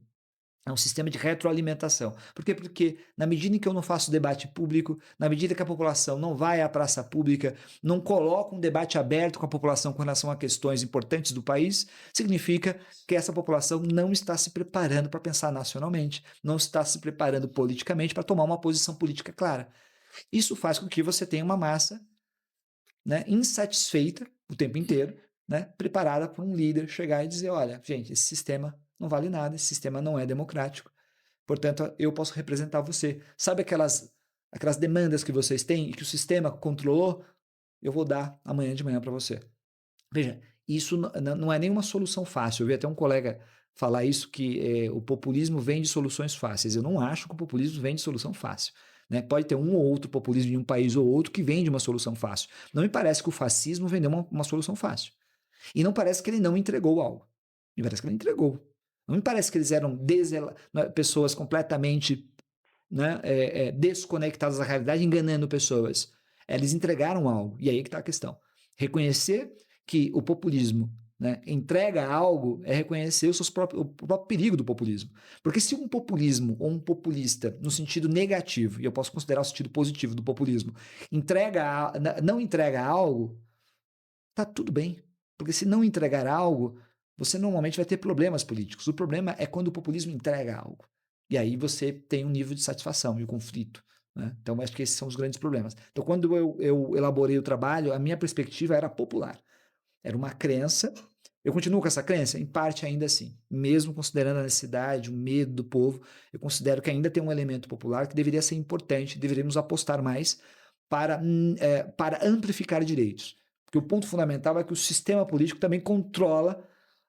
é um sistema de retroalimentação. Por quê? Porque na medida em que eu não faço debate público, na medida que a população não vai à praça pública, não coloca um debate aberto com a população com relação a questões importantes do país, significa que essa população não está se preparando para pensar nacionalmente, não está se preparando politicamente para tomar uma posição política clara. Isso faz com que você tenha uma massa, né, insatisfeita o tempo inteiro, né, preparada para um líder chegar e dizer, olha, gente, esse sistema não vale nada, esse sistema não é democrático, portanto, eu posso representar você. Sabe aquelas demandas que vocês têm e que o sistema controlou? eu vou dar amanhã de manhã para você. Veja, isso não é nenhuma solução fácil. Eu vi até um colega falar isso, que o populismo vem de soluções fáceis. Eu não acho que o populismo vem de solução fácil. Né? Pode ter um ou outro populismo em um país ou outro que vem de uma solução fácil. Não me parece que o fascismo vendeu uma solução fácil. E não parece que ele não entregou algo. Me parece que ele entregou. Não me parece que eles eram pessoas completamente, né, desconectadas da realidade, enganando pessoas. Eles entregaram algo. E aí que está a questão. Reconhecer que o populismo, né, entrega algo é reconhecer o próprio perigo do populismo. Porque se um populismo ou um populista, no sentido negativo, e eu posso considerar o sentido positivo do populismo, não entrega algo, tá tudo bem. Porque se não entregar algo, você normalmente vai ter problemas políticos. O problema é quando o populismo entrega algo. E aí você tem um nível de satisfação e o conflito. Né? Então, acho que esses são os grandes problemas. Então, quando eu elaborei o trabalho, a minha perspectiva era popular. Era uma crença. Eu continuo com essa crença? Em parte ainda assim. Mesmo considerando a necessidade, o medo do povo, eu considero que ainda tem um elemento popular que deveria ser importante, deveríamos apostar mais para amplificar direitos. Porque o ponto fundamental é que o sistema político também controla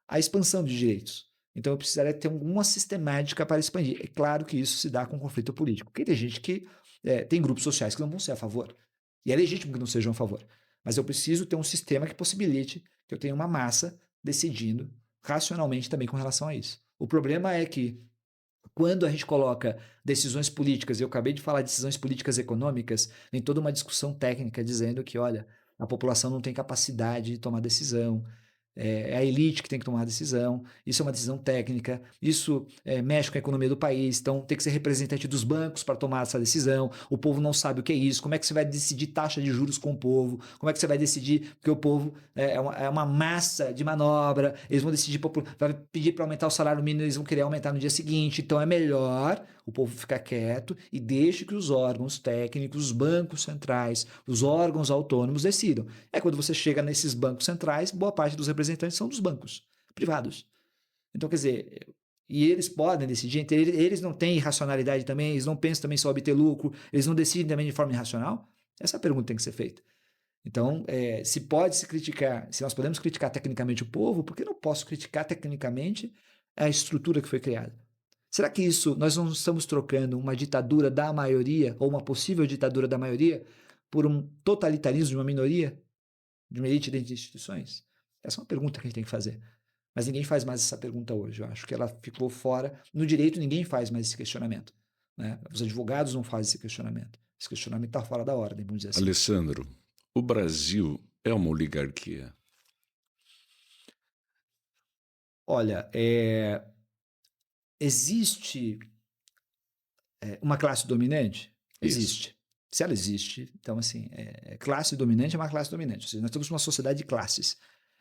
a expansão de direitos. Então eu precisaria ter alguma sistemática para expandir. É claro que isso se dá com conflito político. Porque tem gente que tem grupos sociais que não vão ser a favor. E é legítimo que não sejam a favor. Mas eu preciso ter um sistema que possibilite que eu tenha uma massa decidindo racionalmente também com relação a isso. O problema é que quando a gente coloca decisões políticas, eu acabei de falar de decisões políticas econômicas, tem toda uma discussão técnica dizendo que, olha, a população não tem capacidade de tomar decisão, é a elite que tem que tomar a decisão, isso é uma decisão técnica, isso mexe com a economia do país, então tem que ser representante dos bancos para tomar essa decisão, o povo não sabe o que é isso, como é que você vai decidir taxa de juros com o povo, como é que você vai decidir, porque o povo é uma massa de manobra, eles vão decidir, vai pedir para aumentar o salário mínimo, eles vão querer aumentar no dia seguinte, então é melhor o povo ficar quieto e deixe que os órgãos técnicos, os bancos centrais, os órgãos autônomos decidam. É quando você chega nesses bancos centrais, boa parte dos representantes são dos bancos privados. Então, quer dizer, e eles podem decidir, eles não têm irracionalidade também, eles não pensam também só obter lucro, eles não decidem também de forma irracional? Essa pergunta tem que ser feita. Então, se pode se criticar, se nós podemos criticar tecnicamente o povo, por que não posso criticar tecnicamente a estrutura que foi criada? Será que nós não estamos trocando uma ditadura da maioria, ou uma possível ditadura da maioria, por um totalitarismo de uma minoria, de uma elite dentro de instituições? Essa é uma pergunta que a gente tem que fazer. Mas ninguém faz mais essa pergunta hoje. Eu acho que ela ficou fora. No direito, ninguém faz mais esse questionamento. Né? Os advogados não fazem esse questionamento. Esse questionamento está fora da ordem, vamos dizer assim. Alessandro, o Brasil é uma oligarquia? Olha, existe uma classe dominante? Existe. Isso. Se ela existe, então, assim, classe dominante é uma classe dominante. Ou seja, nós temos uma sociedade de classes.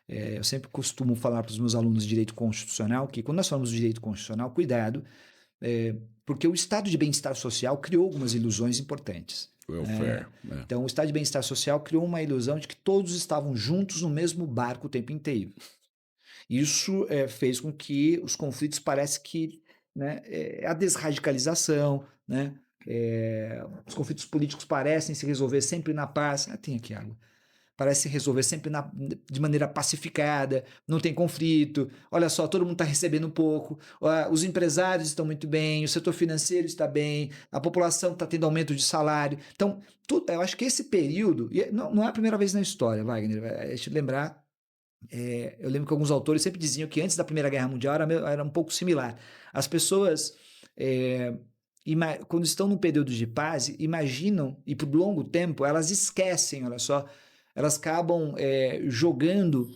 Eu sempre costumo falar para os meus alunos de direito constitucional que, quando nós falamos de direito constitucional, cuidado, porque o estado de bem-estar social criou algumas ilusões importantes. Welfare. Então, o estado de bem-estar social criou uma ilusão de que todos estavam juntos no mesmo barco o tempo inteiro. Isso fez com que os conflitos parecem que, né, a desradicalização, né, os conflitos políticos parecem se resolver sempre na paz. Tem aqui água. Parece se resolver sempre de maneira pacificada, não tem conflito. Olha só, todo mundo está recebendo um pouco, os empresários estão muito bem, o setor financeiro está bem, a população está tendo aumento de salário. Então, eu acho que esse período, não é a primeira vez na história, Wagner, deixa eu lembrar. Eu lembro que alguns autores sempre diziam que antes da Primeira Guerra Mundial era um pouco similar. As pessoas, quando estão num período de paz, imaginam, e por longo tempo, elas esquecem, olha só, elas acabam jogando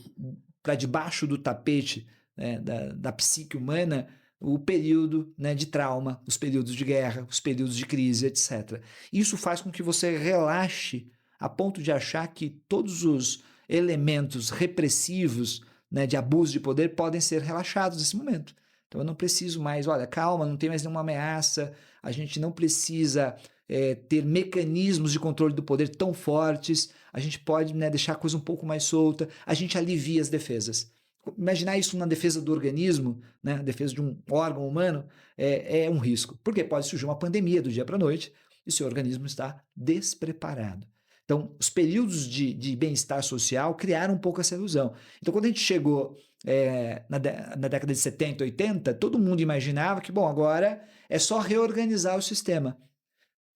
para debaixo do tapete, né, da psique humana o período, né, de trauma, os períodos de guerra, os períodos de crise, etc. Isso faz com que você relaxe a ponto de achar que todos os elementos repressivos, né, de abuso de poder podem ser relaxados nesse momento. Então eu não preciso mais, olha, calma, não tem mais nenhuma ameaça, a gente não precisa ter mecanismos de controle do poder tão fortes, a gente pode, né, deixar a coisa um pouco mais solta, a gente alivia as defesas. Imaginar isso na defesa do organismo, né, na defesa de um órgão humano, é um risco. Porque pode surgir uma pandemia do dia para a noite e o seu organismo está despreparado. Então, os períodos de bem-estar social criaram um pouco essa ilusão. Então, quando a gente chegou na década de 70, 80, todo mundo imaginava que, bom, agora é só reorganizar o sistema.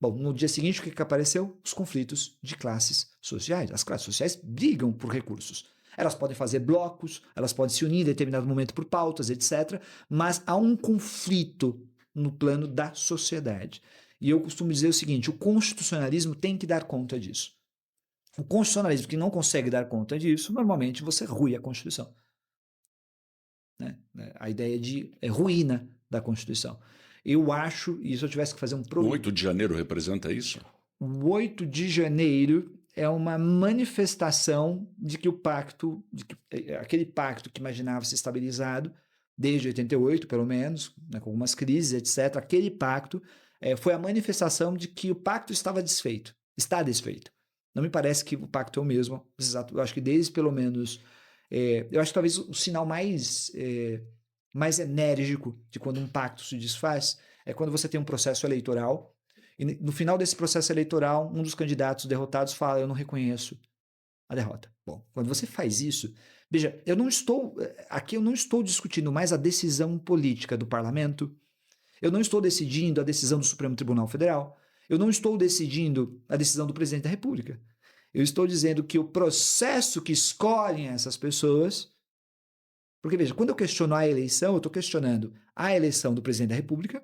Bom, no dia seguinte, o que apareceu? Os conflitos de classes sociais. As classes sociais brigam por recursos. Elas podem fazer blocos, elas podem se unir em determinado momento por pautas, etc. Mas há um conflito no plano da sociedade. E eu costumo dizer o seguinte, o constitucionalismo tem que dar conta disso. O constitucionalismo que não consegue dar conta disso, normalmente você rui a Constituição. Né? A ideia de ruína da Constituição. Eu acho, e se eu tivesse que fazer um... O 8 de janeiro representa isso? O 8 de janeiro é uma manifestação de que o pacto, aquele pacto que imaginava-se estabilizado, desde 88, pelo menos, né, com algumas crises, etc., aquele pacto foi a manifestação de que o pacto estava desfeito, está desfeito. Não me parece que o pacto é o mesmo, eu acho que desde pelo menos... eu acho que talvez o sinal mais enérgico de quando um pacto se desfaz é quando você tem um processo eleitoral e no final desse processo eleitoral, um dos candidatos derrotados fala, eu não reconheço a derrota. Bom, quando você faz isso, veja, eu não estou discutindo mais a decisão política do parlamento, eu não estou decidindo a decisão do Supremo Tribunal Federal, eu não estou decidindo a decisão do presidente da República. Eu estou dizendo que o processo que escolhem essas pessoas... Porque, veja, quando eu questiono a eleição, eu estou questionando a eleição do presidente da República,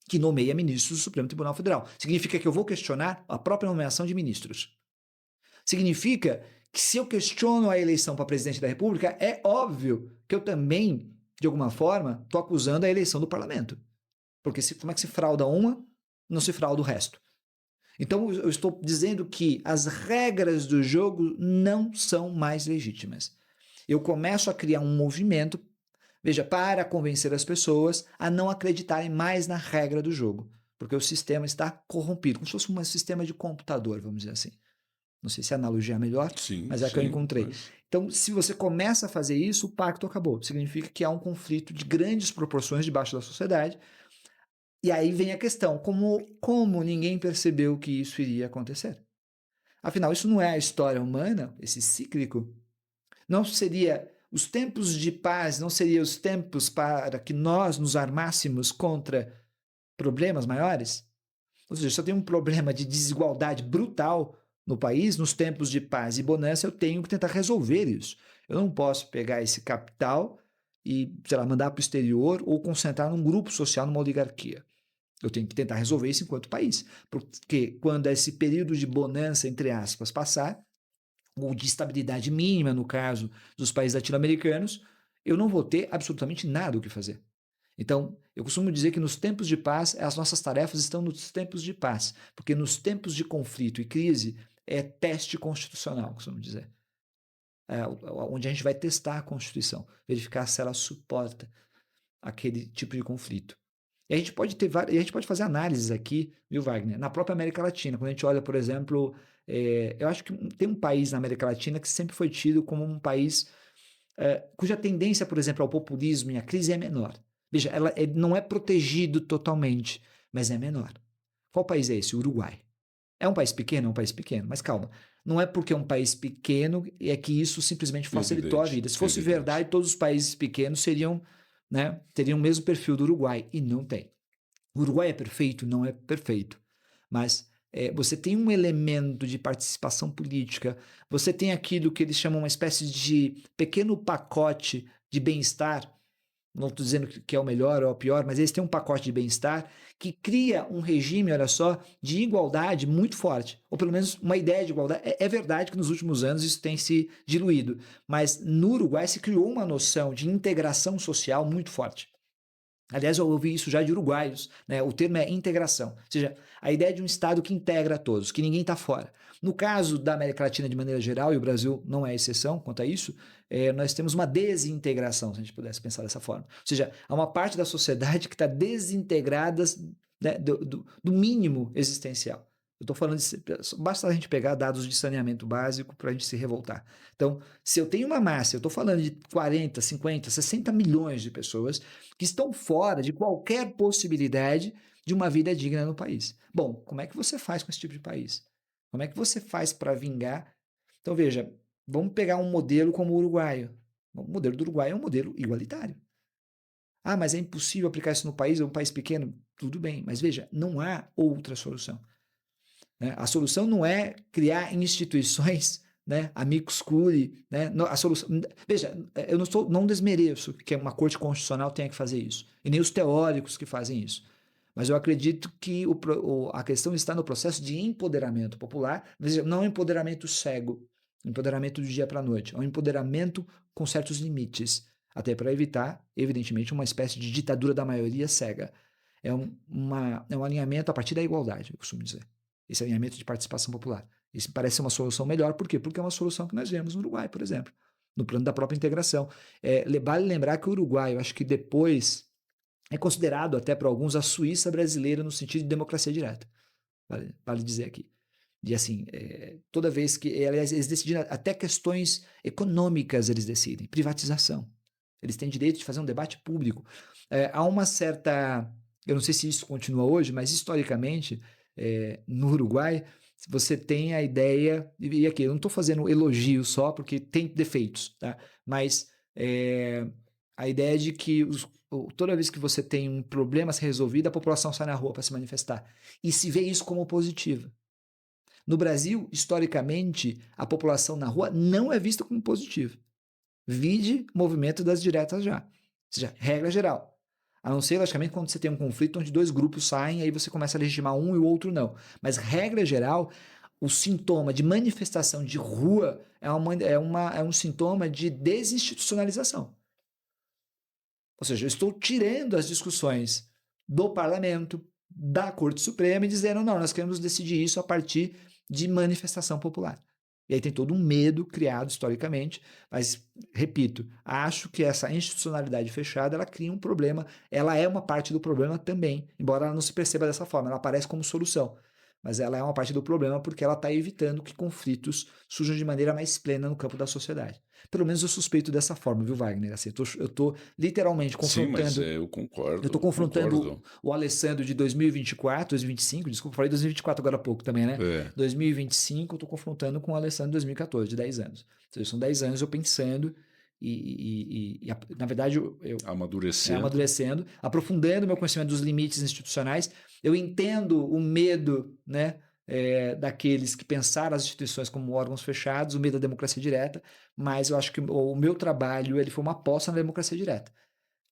que nomeia ministros do Supremo Tribunal Federal. Significa que eu vou questionar a própria nomeação de ministros. Significa que se eu questiono a eleição para presidente da República, é óbvio que eu também, de alguma forma, estou acusando a eleição do parlamento. Porque como é que se frauda uma, não se frauda o resto. Então, eu estou dizendo que as regras do jogo não são mais legítimas. Eu começo a criar um movimento, veja, para convencer as pessoas a não acreditarem mais na regra do jogo, porque o sistema está corrompido, como se fosse um sistema de computador, vamos dizer assim. Não sei se a analogia é melhor, mas é a que eu encontrei. Então, se você começa a fazer isso, o pacto acabou. Significa que há um conflito de grandes proporções debaixo da sociedade. E aí vem a questão, como ninguém percebeu que isso iria acontecer? Afinal, isso não é a história humana, esse cíclico? Não seria os tempos de paz, não seriam os tempos para que nós nos armássemos contra problemas maiores? Ou seja, se eu tenho um problema de desigualdade brutal no país, nos tempos de paz e bonança, eu tenho que tentar resolver isso. Eu não posso pegar esse capital e, sei lá, mandar para o exterior ou concentrar num grupo social, numa oligarquia. Eu tenho que tentar resolver isso enquanto país. Porque quando esse período de bonança, entre aspas, passar, ou de estabilidade mínima, no caso dos países latino-americanos, eu não vou ter absolutamente nada o que fazer. Então, eu costumo dizer que nos tempos de paz, as nossas tarefas estão nos tempos de paz, porque nos tempos de conflito e crise é teste constitucional, costumo dizer. Onde a gente vai testar a Constituição, verificar se ela suporta aquele tipo de conflito. E a gente pode fazer análises aqui, viu, Wagner? Na própria América Latina, quando a gente olha, por exemplo, eu acho que tem um país na América Latina que sempre foi tido como um país cuja tendência, por exemplo, ao populismo e à crise é menor. Veja, ela não é protegido totalmente, mas é menor. Qual país é esse? O Uruguai. É um país pequeno? É um país pequeno, mas calma. Não é porque é um país pequeno é que isso simplesmente facilitou a vida. Se fosse verdade, todos os países pequenos seriam, né, teriam o mesmo perfil do Uruguai, e não tem. O Uruguai é perfeito? Não é perfeito, mas você tem um elemento de participação política, você tem aquilo que eles chamam uma espécie de pequeno pacote de bem-estar, não estou dizendo que é o melhor ou o pior, mas eles têm um pacote de bem-estar que cria um regime, olha só, de igualdade muito forte, ou pelo menos uma ideia de igualdade. É verdade que nos últimos anos isso tem se diluído, mas no Uruguai se criou uma noção de integração social muito forte. Aliás, eu ouvi isso já de uruguaios, né? O termo é integração, ou seja, a ideia de um Estado que integra a todos, que ninguém está fora. No caso da América Latina de maneira geral, e o Brasil não é exceção quanto a isso, nós temos uma desintegração, se a gente pudesse pensar dessa forma. Ou seja, há uma parte da sociedade que está desintegrada, né, do mínimo existencial. Eu estou falando basta a gente pegar dados de saneamento básico para a gente se revoltar. Então, se eu tenho uma massa, eu estou falando de 40, 50, 60 milhões de pessoas que estão fora de qualquer possibilidade de uma vida digna no país. Bom, como é que você faz com esse tipo de país? Como é que você faz para vingar? Então, veja, vamos pegar um modelo como o uruguaio. O modelo do Uruguai é um modelo igualitário. Ah, mas é impossível aplicar isso no país, é um país pequeno. Tudo bem, mas veja, não há outra solução. Né? A solução não é criar instituições, né, amicus curiae, né? A solução, veja, eu não desmereço que uma corte constitucional tenha que fazer isso, e nem os teóricos que fazem isso. Mas eu acredito que a questão está no processo de empoderamento popular, veja, não é um empoderamento cego, empoderamento do dia para a noite, é um empoderamento com certos limites, até para evitar, evidentemente, uma espécie de ditadura da maioria cega. É um alinhamento a partir da igualdade, eu costumo dizer. Esse alinhamento de participação popular. Isso parece ser uma solução melhor, por quê? Porque é uma solução que nós vemos no Uruguai, por exemplo, no plano da própria integração. Vale lembrar que o Uruguai, eu acho que depois, é considerado até por alguns a Suíça brasileira no sentido de democracia direta. Vale dizer aqui. E assim, toda vez que, aliás, eles decidiram até questões econômicas, eles decidem, privatização. Eles têm direito de fazer um debate público. Há uma certa, eu não sei se isso continua hoje, mas historicamente, no Uruguai, você tem a ideia, e aqui eu não estou fazendo elogio só, porque tem defeitos, tá? Mas a ideia de que toda vez que você tem um problema a ser resolvido, a população sai na rua para se manifestar. E se vê isso como positivo. No Brasil, historicamente, a população na rua não é vista como positivo. Vide movimento das diretas já. Ou seja, regra geral. A não ser, logicamente, quando você tem um conflito onde dois grupos saem, aí você começa a legitimar um e o outro não. Mas, regra geral, o sintoma de manifestação de rua é um sintoma de desinstitucionalização. Ou seja, eu estou tirando as discussões do parlamento, da Corte Suprema e dizendo, não, nós queremos decidir isso a partir de manifestação popular. E aí tem todo um medo criado historicamente, mas, repito, acho que essa institucionalidade fechada, ela cria um problema, ela é uma parte do problema também, embora ela não se perceba dessa forma, ela aparece como solução, mas ela é uma parte do problema porque ela está evitando que conflitos surjam de maneira mais plena no campo da sociedade. Pelo menos eu suspeito dessa forma, viu, Wagner? Assim, eu tô literalmente confrontando... Sim, mas eu concordo. Eu estou confrontando o Alessandro de 2024, 2025, desculpa, falei 2024 agora há pouco também, né? 2025, eu estou confrontando com o Alessandro de 2014, de 10 anos. Ou seja, são 10 anos eu pensando na verdade, eu amadurecendo, aprofundando meu conhecimento dos limites institucionais. Eu entendo o medo, né, daqueles que pensaram as instituições como órgãos fechados, o medo da democracia direta, mas eu acho que o meu trabalho ele foi uma aposta na democracia direta.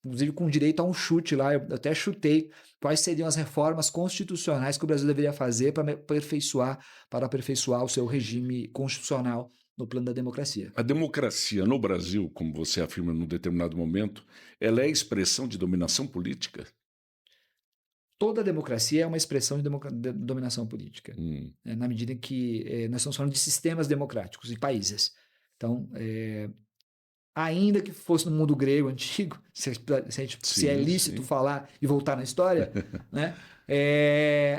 Inclusive com direito a um chute lá, eu até chutei quais seriam as reformas constitucionais que o Brasil deveria fazer para aperfeiçoar o seu regime constitucional no plano da democracia. A democracia no Brasil, como você afirma num determinado momento, ela é expressão de dominação política? Toda democracia é uma expressão de dominação política, na medida em que nós estamos falando de sistemas democráticos e países. Então, ainda que fosse no mundo grego antigo, se é lícito falar e voltar na história, né,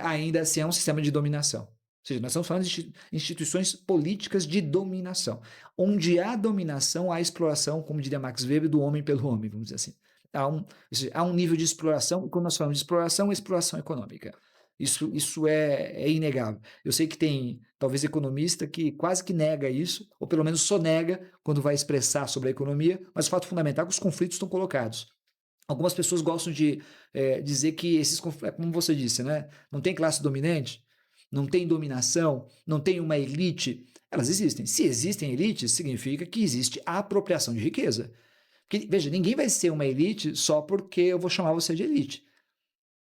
ainda assim é um sistema de dominação. Ou seja, nós estamos falando de instituições políticas de dominação. Onde há dominação, há exploração, como diria Max Weber, do homem pelo homem, vamos dizer assim. Há um nível de exploração, e quando nós falamos de exploração, é exploração econômica. Isso é inegável. Eu sei que tem, talvez, economista que quase que nega isso, ou pelo menos sonega quando vai expressar sobre a economia, mas o fato fundamental é que os conflitos estão colocados. Algumas pessoas gostam de dizer que esses conflitos, como você disse, né? Não tem classe dominante, não tem dominação, não tem uma elite. Elas existem. Se existem elites, significa que existe a apropriação de riqueza. Porque, veja, ninguém vai ser uma elite só porque eu vou chamar você de elite.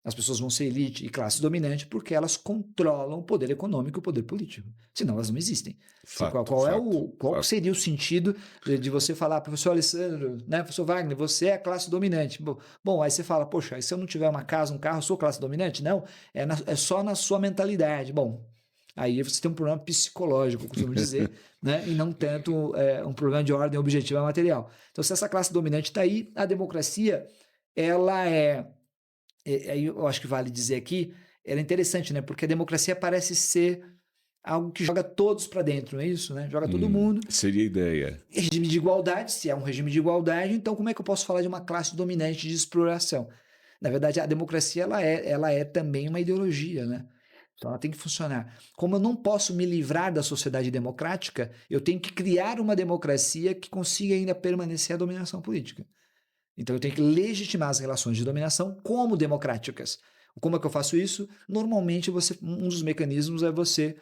As pessoas vão ser elite e classe dominante porque elas controlam o poder econômico e o poder político. Senão elas não existem. Qual seria o sentido de você falar, professor Alessandro, né, professor Wagner, você é a classe dominante. Bom, aí você fala, poxa, se eu não tiver uma casa, um carro, eu sou classe dominante? Não, é só na sua mentalidade. Bom, aí você tem um problema psicológico, costumo dizer, né, e não tanto um problema de ordem objetiva material. Então, se essa classe dominante está aí, a democracia, ela aí eu acho que vale dizer aqui, ela é interessante, né? Porque a democracia parece ser algo que joga todos para dentro, não é isso, né? Joga todo mundo. Seria a ideia. Regime de igualdade, se é um regime de igualdade, então como é que eu posso falar de uma classe dominante de exploração? Na verdade, a democracia ela é também uma ideologia, né? Então ela tem que funcionar. Como eu não posso me livrar da sociedade democrática, eu tenho que criar uma democracia que consiga ainda permanecer a dominação política. Então eu tenho que legitimar as relações de dominação como democráticas. Como é que eu faço isso? Normalmente um dos mecanismos é você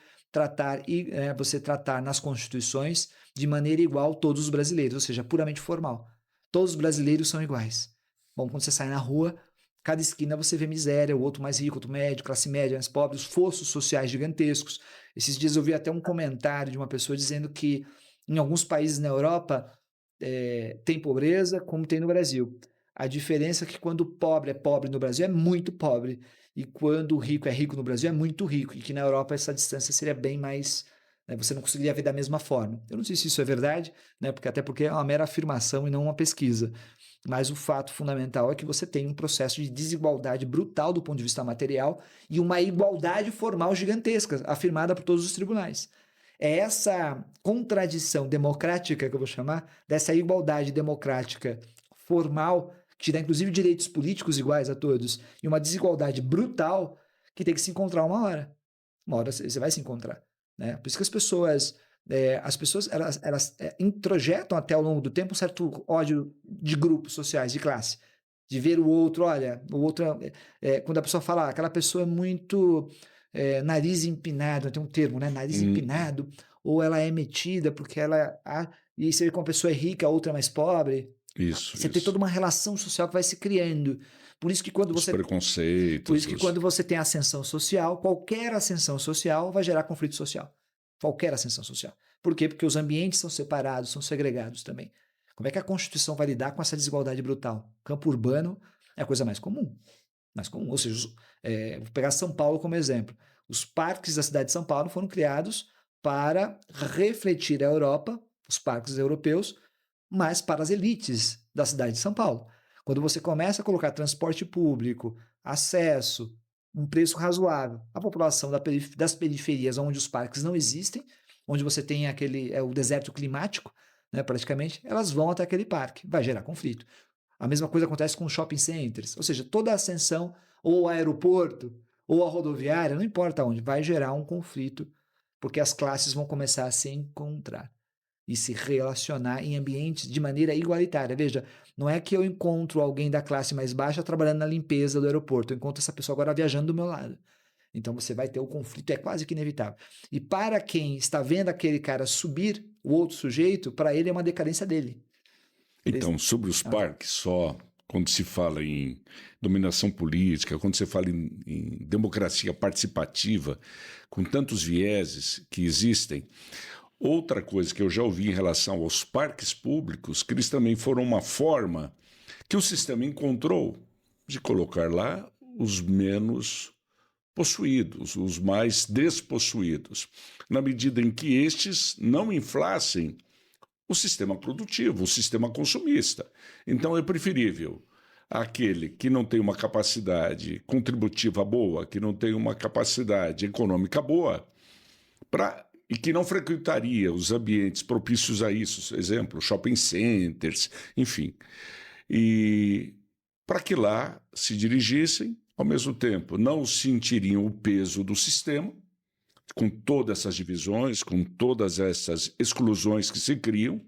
tratar nas constituições de maneira igual todos os brasileiros, ou seja, puramente formal. Todos os brasileiros são iguais. Bom, quando você sai na rua, cada esquina você vê miséria, o outro mais rico, outro médio, classe média, mais pobre, os fossos sociais gigantescos. Esses dias eu vi até um comentário de uma pessoa dizendo que em alguns países na Europa tem pobreza como tem no Brasil. A diferença é que quando o pobre é pobre no Brasil é muito pobre, e quando o rico é rico no Brasil é muito rico, e que na Europa essa distância seria bem mais, né, você não conseguiria ver da mesma forma. Eu não sei se isso é verdade, né, até porque é uma mera afirmação e não uma pesquisa. Mas o fato fundamental é que você tem um processo de desigualdade brutal do ponto de vista material e uma igualdade formal gigantesca, afirmada por todos os tribunais. É essa contradição democrática, que eu vou chamar, dessa igualdade democrática formal, que te dá inclusive direitos políticos iguais a todos, e uma desigualdade brutal que tem que se encontrar uma hora. Uma hora você vai se encontrar. Né? Por isso que as pessoas elas introjetam até ao longo do tempo um certo ódio de grupos sociais, de classe. De ver o outro, olha, o outro. Quando a pessoa fala, aquela pessoa é muito nariz empinado, tem um termo, né? Nariz empinado, ou ela é metida porque ela. E aí você vê que uma pessoa é rica, a outra é mais pobre. Você tem toda uma relação social que vai se criando. Por isso que quando Os preconceitos. Por isso que quando você tem ascensão social, qualquer ascensão social vai gerar conflito social. Qualquer ascensão social. Por quê? Porque os ambientes são separados, são segregados também. Como é que a Constituição vai lidar com essa desigualdade brutal? Campo urbano é a coisa mais comum. Mais comum. Ou seja, vou pegar São Paulo como exemplo. Os parques da cidade de São Paulo foram criados para refletir a Europa, os parques europeus, mas para as elites da cidade de São Paulo. Quando você começa a colocar transporte público, acesso, um preço razoável, a população das periferias onde os parques não existem, onde você tem o deserto climático, né, praticamente, elas vão até aquele parque, vai gerar conflito. A mesma coisa acontece com os shopping centers, ou seja, toda a ascensão, ou o aeroporto, ou a rodoviária, não importa onde, vai gerar um conflito, porque as classes vão começar a se encontrar e se relacionar em ambientes de maneira igualitária. Veja, não é que eu encontro alguém da classe mais baixa trabalhando na limpeza do aeroporto, eu encontro essa pessoa agora viajando do meu lado. Então você vai ter o conflito, é quase que inevitável. E para quem está vendo aquele cara subir, o outro sujeito, para ele é uma decadência dele. Então, sobre os parques, só quando se fala em dominação política, quando se fala em democracia participativa, com tantos vieses que existem, outra coisa que eu já ouvi em relação aos parques públicos, que eles também foram uma forma que o sistema encontrou de colocar lá os menos possuídos, os mais despossuídos, na medida em que estes não inflassem o sistema produtivo, o sistema consumista. Então é preferível aquele que não tem uma capacidade contributiva boa, que não tem uma capacidade econômica boa, e que não frequentaria os ambientes propícios a isso, exemplo, shopping centers, enfim, e para que lá se dirigissem, ao mesmo tempo não sentiriam o peso do sistema, com todas essas divisões, com todas essas exclusões que se criam.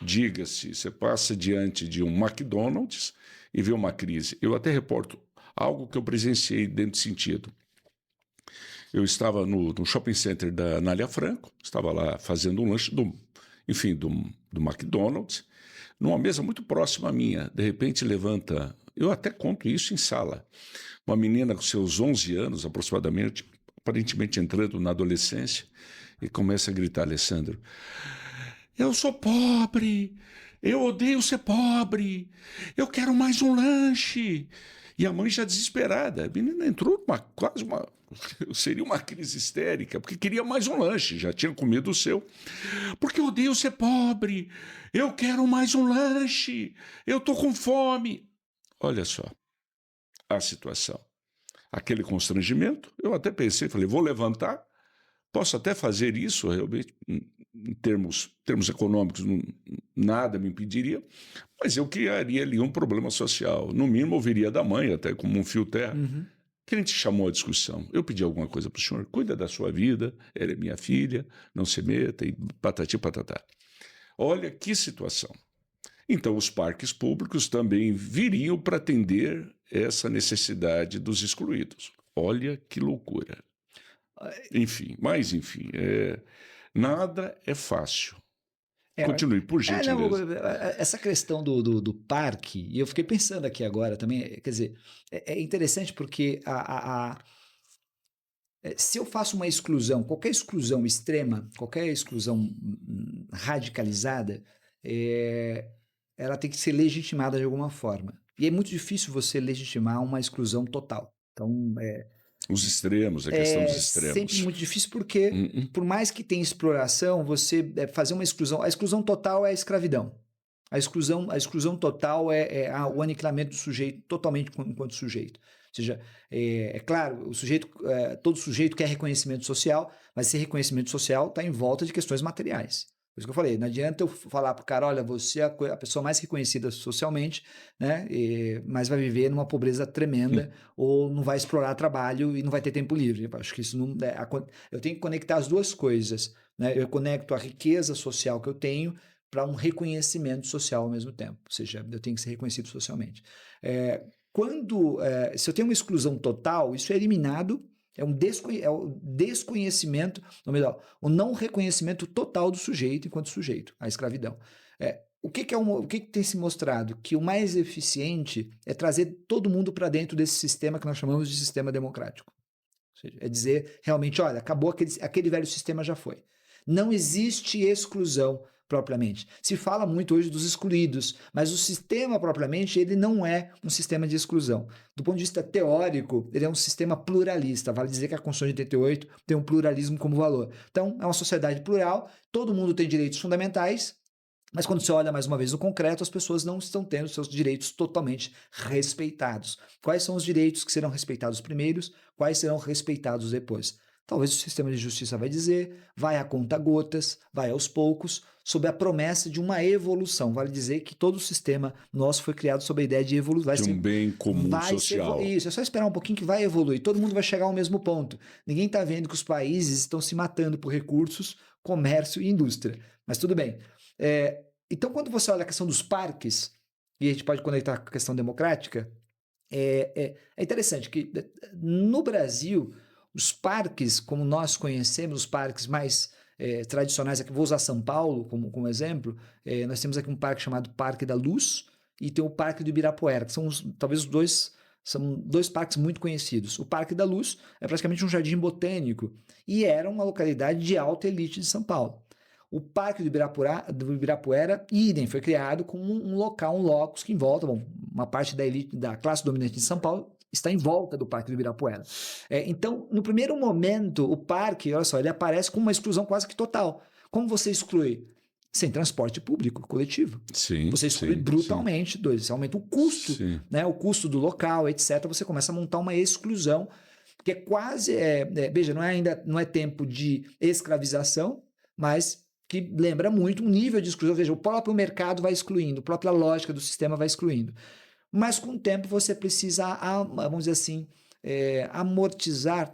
Diga-se, você passa diante de um McDonald's e vê uma crise. Eu até reporto algo que eu presenciei dentro sentido. Eu estava no shopping center da Anália Franco, estava lá fazendo um lanche do McDonald's, numa mesa muito próxima à minha. De repente levanta, eu até conto isso em sala, uma menina com seus 11 anos aproximadamente, aparentemente entrando na adolescência, e começa a gritar: Alessandro, eu sou pobre, eu odeio ser pobre, eu quero mais um lanche. E a mãe já desesperada, a menina entrou seria uma crise histérica, porque queria mais um lanche, já tinha comido o seu. Porque eu odeio ser pobre, eu quero mais um lanche, eu estou com fome. Olha só a situação. Aquele constrangimento, eu até pensei, falei, vou levantar, posso até fazer isso, realmente, em termos econômicos, nada me impediria, mas eu criaria ali um problema social. No mínimo, ouviria da mãe, até como um fio terra. Quem te chamou à discussão? Eu pedi alguma coisa para o senhor? Cuida da sua vida, ela é minha filha, não se meta, e patati patatá. Olha que situação. Então, os parques públicos também viriam para atender essa necessidade dos excluídos. Olha que loucura. Enfim, nada é fácil. Continue, por gentileza. Essa questão do parque, e eu fiquei pensando aqui agora também, quer dizer, é interessante porque se eu faço uma exclusão, qualquer exclusão extrema, qualquer exclusão radicalizada, ela tem que ser legitimada de alguma forma. E é muito difícil você legitimar uma exclusão total. Então, os extremos, a questão dos extremos. É sempre muito difícil porque, por mais que tenha exploração, você fazer uma exclusão... A exclusão total é a escravidão. A exclusão total é o aniquilamento do sujeito totalmente enquanto sujeito. Ou seja, é claro, todo sujeito quer reconhecimento social, mas esse reconhecimento social está em volta de questões materiais. Por isso que eu falei, não adianta eu falar para o cara, olha, você é a pessoa mais reconhecida socialmente, né, mas vai viver numa pobreza tremenda, ou não vai explorar trabalho e não vai ter tempo livre. Eu acho que isso não... eu tenho que conectar as duas coisas, né? Eu conecto a riqueza social que eu tenho para um reconhecimento social ao mesmo tempo. Ou seja, eu tenho que ser reconhecido socialmente. Se eu tenho uma exclusão total, isso é eliminado. É o desconhecimento, ou melhor, o não reconhecimento total do sujeito enquanto sujeito, a escravidão. O que tem se mostrado? Que o mais eficiente é trazer todo mundo para dentro desse sistema que nós chamamos de sistema democrático. Ou seja, é dizer realmente, olha, acabou aquele velho sistema, já foi. Não existe exclusão propriamente. Se fala muito hoje dos excluídos, mas o sistema propriamente, ele não é um sistema de exclusão. Do ponto de vista teórico, ele é um sistema pluralista. Vale dizer que a Constituição de 88 tem um pluralismo como valor. Então, é uma sociedade plural, todo mundo tem direitos fundamentais, mas quando você olha mais uma vez no concreto, as pessoas não estão tendo seus direitos totalmente respeitados. Quais são os direitos que serão respeitados primeiros? Quais serão respeitados depois? Talvez o sistema de justiça vai dizer, vai a conta gotas, vai aos poucos, sob a promessa de uma evolução. Vale dizer que todo o sistema nosso foi criado sob a ideia de evolução. De um bem comum social. Isso, é só esperar um pouquinho que vai evoluir. Todo mundo vai chegar ao mesmo ponto. Ninguém está vendo que os países estão se matando por recursos, comércio e indústria. Mas tudo bem. Então, quando você olha a questão dos parques, e a gente pode conectar com a questão democrática, é interessante que no Brasil... Os parques, como nós conhecemos, os parques mais tradicionais, aqui, vou usar São Paulo como exemplo, nós temos aqui um parque chamado Parque da Luz e tem o Parque do Ibirapuera, que são talvez são dois parques muito conhecidos. O Parque da Luz é praticamente um jardim botânico e era uma localidade de alta elite de São Paulo. O Parque do Ibirapuera, idem, foi criado como um locus que em volta, uma parte da elite, da classe dominante de São Paulo, está em volta do Parque do Ibirapuera. Então, no primeiro momento, o parque, olha só, ele aparece com uma exclusão quase que total. Como você exclui? Sem transporte público, coletivo. Sim, você exclui brutalmente, você aumenta o custo, né, o custo do local, etc. Você começa a montar uma exclusão, que é quase, veja, não é tempo de escravização, mas que lembra muito um nível de exclusão. Veja, o próprio mercado vai excluindo, a própria lógica do sistema vai excluindo. Mas com o tempo você precisa, vamos dizer assim, amortizar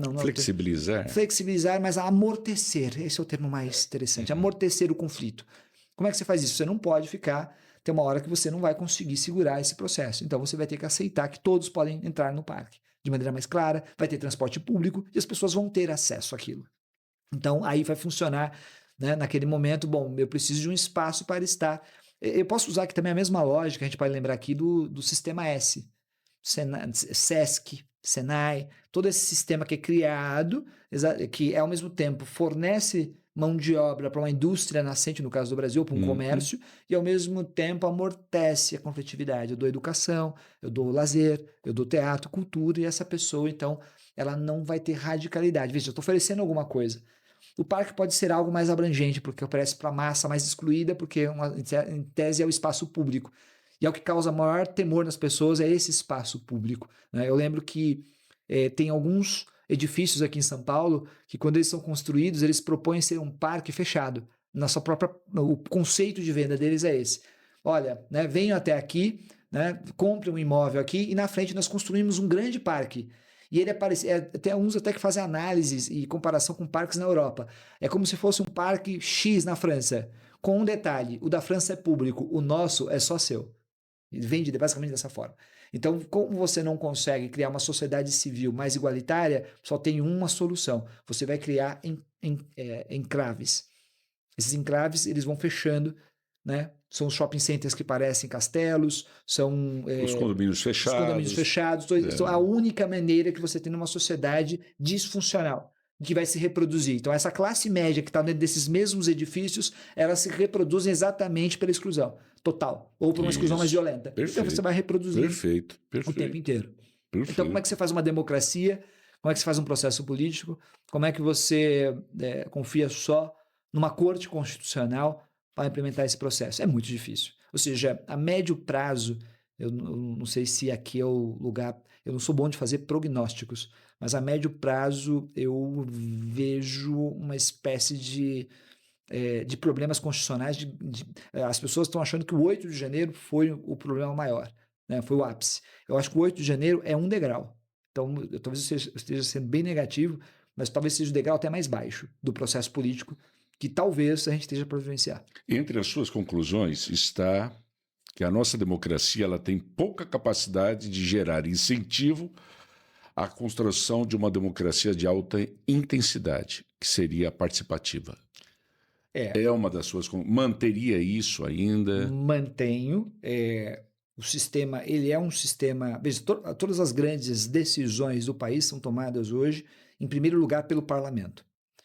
não. Flexibilizar, mas amortecer. Esse é o termo mais interessante. Amortecer o conflito. Como é que você faz isso? Você não pode tem uma hora que você não vai conseguir segurar esse processo. Então você vai ter que aceitar que todos podem entrar no parque de maneira mais clara, vai ter transporte público e as pessoas vão ter acesso àquilo. Então aí vai funcionar, né, naquele momento, bom, eu preciso de um espaço para estar. Eu posso usar aqui também a mesma lógica, a gente pode lembrar aqui do Sistema S, SESC, Senai, todo esse sistema que é criado, que ao mesmo tempo fornece mão de obra para uma indústria nascente, no caso do Brasil, para um comércio, e ao mesmo tempo amortece a competitividade. Eu dou educação, eu dou lazer, eu dou teatro, cultura, e essa pessoa, então, ela não vai ter radicalidade. Veja, eu estou oferecendo alguma coisa. O parque pode ser algo mais abrangente, porque oferece para a massa mais excluída, porque em tese é o espaço público. E é o que causa maior temor nas pessoas, é esse espaço público, né? Eu lembro que tem alguns edifícios aqui em São Paulo que, quando eles são construídos, eles propõem ser um parque fechado. O conceito de venda deles é esse. Olha, né, venham até aqui, né? Compre um imóvel aqui e na frente nós construímos um grande parque. E ele aparece, até uns até que fazem análises e comparação com parques na Europa. É como se fosse um parque X na França, com um detalhe: o da França é público, o nosso é só seu. Ele vende basicamente dessa forma. Então, como você não consegue criar uma sociedade civil mais igualitária, só tem uma solução: você vai criar enclaves. Esses enclaves eles vão fechando, né? São os shopping centers que parecem castelos, são Os condomínios os condomínios fechados. Então, a única maneira que você tem numa sociedade disfuncional, que vai se reproduzir. Então, essa classe média que está dentro desses mesmos edifícios, elas se reproduzem exatamente pela exclusão total, ou por uma exclusão mais violenta. Perfeito. Então, você vai reproduzir o tempo inteiro. Perfeito. Então, como é que você faz uma democracia? Como é que você faz um processo político? Como é que você confia só numa corte constitucional para implementar esse processo? É muito difícil. Ou seja, a médio prazo, eu não sei se aqui é o lugar, eu não sou bom de fazer prognósticos, mas a médio prazo eu vejo uma espécie de problemas constitucionais. As pessoas estão achando que o 8 de janeiro foi o problema maior, né? Foi o ápice. Eu acho que o 8 de janeiro é um degrau. Então, talvez eu esteja sendo bem negativo, mas talvez seja o degrau até mais baixo do processo político que talvez a gente esteja para vivenciar. Entre as suas conclusões está que a nossa democracia ela tem pouca capacidade de gerar incentivo à construção de uma democracia de alta intensidade, que seria a participativa. É uma das suas... Manteria isso ainda? Mantenho. O sistema, ele é um sistema... Veja, todas as grandes decisões do país são tomadas hoje, em primeiro lugar, pelo parlamento.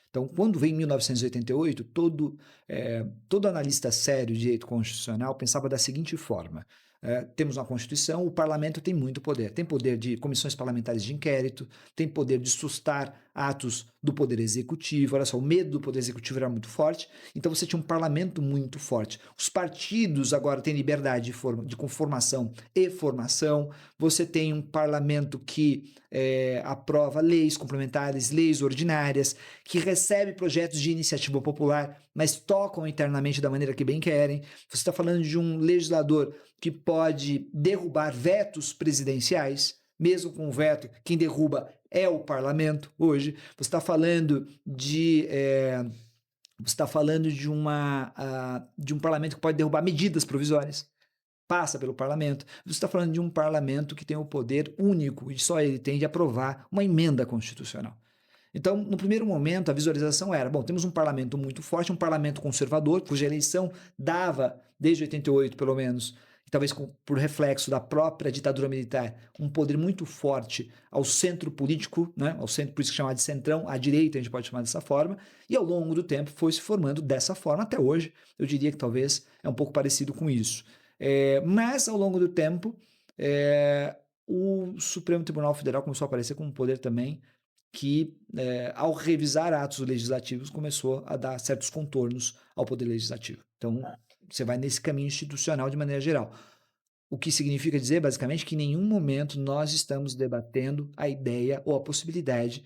Então, quando veio em 1988, todo analista sério de direito constitucional pensava da seguinte forma: temos uma Constituição, o parlamento tem muito poder. Tem poder de comissões parlamentares de inquérito, tem poder de sustar atos do poder executivo. Olha só, o medo do poder executivo era muito forte, então você tinha um parlamento muito forte. Os partidos agora têm liberdade de conformação e formação. Você tem um parlamento que aprova leis complementares, leis ordinárias, que recebe projetos de iniciativa popular, mas tocam internamente da maneira que bem querem. Você está falando de um legislador que pode derrubar vetos presidenciais. Mesmo com o veto, quem derruba é o parlamento hoje. Você está falando de um parlamento que pode derrubar medidas provisórias. Passa pelo parlamento. Você está falando de um parlamento que tem o poder único, e só ele tem de aprovar uma emenda constitucional. Então, no primeiro momento, a visualização era, bom, temos um parlamento muito forte, um parlamento conservador, cuja eleição dava, desde 88 pelo menos, talvez por reflexo da própria ditadura militar, um poder muito forte ao centro político, né? Ao centro político chamado de centrão, à direita a gente pode chamar dessa forma, e ao longo do tempo foi se formando dessa forma até hoje. Eu diria que talvez é um pouco parecido com isso. Mas ao longo do tempo, o Supremo Tribunal Federal começou a aparecer com um poder também que, ao revisar atos legislativos, começou a dar certos contornos ao poder legislativo. Então, você vai nesse caminho institucional de maneira geral. O que significa dizer, basicamente, que em nenhum momento nós estamos debatendo a ideia ou a possibilidade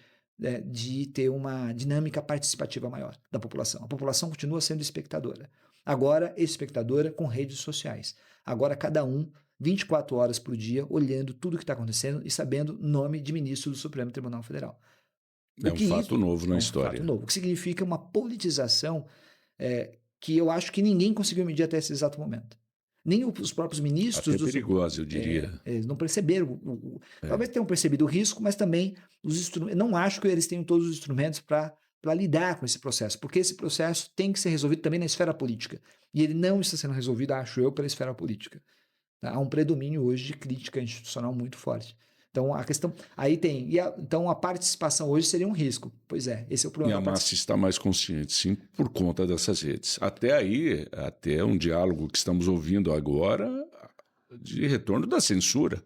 de ter uma dinâmica participativa maior da população. A população continua sendo espectadora. Agora, espectadora com redes sociais. Agora, cada um, 24 horas por dia, olhando tudo o que está acontecendo e sabendo o nome de ministro do Supremo Tribunal Federal. É um fato novo na história. Fato novo, o que significa uma politização que eu acho que ninguém conseguiu medir até esse exato momento. Nem os próprios ministros... Até perigosa, eu diria. Eles não perceberam. Talvez tenham percebido o risco, mas também os instrumentos... Não acho que eles tenham todos os instrumentos para lidar com esse processo, porque esse processo tem que ser resolvido também na esfera política. E ele não está sendo resolvido, acho eu, pela esfera política. Tá? Há um predomínio hoje de crítica institucional muito forte. Então, a questão... Aí tem... Então, a participação hoje seria um risco. Pois é, esse é o problema. E a massa está mais consciente, sim, por conta dessas redes. Até aí, até um diálogo que estamos ouvindo agora de retorno da censura.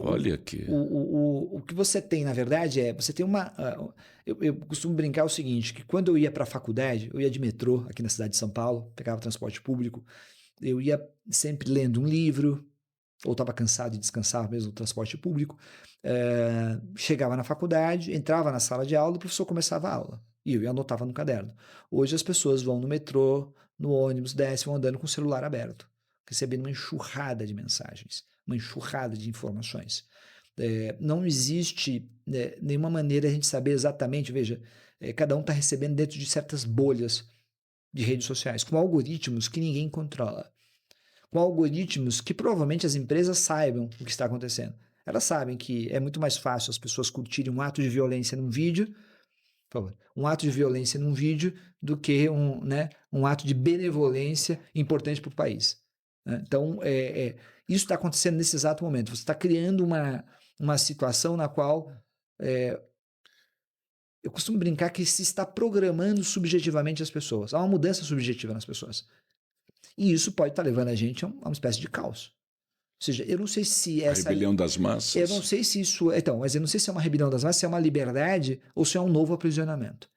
Olha que... O que você tem, na verdade, você tem uma... Eu costumo brincar o seguinte, que quando eu ia para a faculdade, eu ia de metrô aqui na cidade de São Paulo, pegava transporte público, eu ia sempre lendo um livro, ou estava cansado e descansava mesmo no transporte público, chegava na faculdade, entrava na sala de aula, o professor começava a aula, e eu anotava no caderno. Hoje as pessoas vão no metrô, no ônibus, descem, vão andando com o celular aberto. recebendo uma enxurrada de mensagens, uma enxurrada de informações. Não existe nenhuma maneira a gente saber exatamente, veja, cada um está recebendo dentro de certas bolhas de redes sociais, com algoritmos que ninguém controla, com algoritmos que provavelmente as empresas saibam o que está acontecendo. Elas sabem que é muito mais fácil as pessoas curtirem um ato de violência num vídeo, por favor, um ato de violência num vídeo do que um ato de benevolência importante para o país. Né? Então, isso está acontecendo nesse exato momento. Você está criando uma situação na qual eu costumo brincar que se está programando subjetivamente as pessoas. Há uma mudança subjetiva nas pessoas. E isso pode estar levando a gente a uma espécie de caos. Ou seja, eu não sei se essa... A rebelião das massas. Eu não sei se isso... Então, mas eu não sei se é uma rebelião das massas, se é uma liberdade ou se é um novo aprisionamento.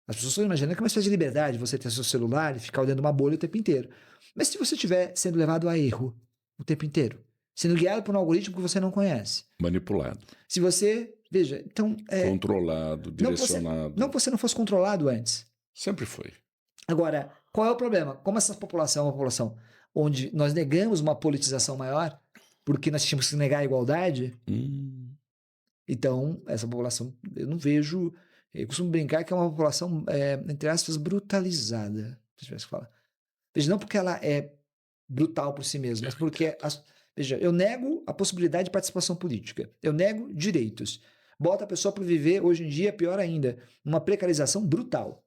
As pessoas estão imaginando que é uma espécie de liberdade você ter seu celular e ficar olhando uma bolha o tempo inteiro. Mas se você estiver sendo levado a erro o tempo inteiro, sendo guiado por um algoritmo que você não conhece. Manipulado. Se você... Veja, então... Controlado, direcionado. Não que você não fosse controlado antes. Sempre foi. Agora, qual é o problema? Como essa população é uma população onde nós negamos uma politização maior, porque nós tínhamos que negar a igualdade, então, essa população, eu não vejo... Eu costumo brincar que é uma população, entre aspas, brutalizada. Se tivesse que falar. Veja, não porque ela é brutal por si mesma, mas porque... Veja, eu nego a possibilidade de participação política. Eu nego direitos. Bota a pessoa para viver, hoje em dia, pior ainda, uma precarização brutal.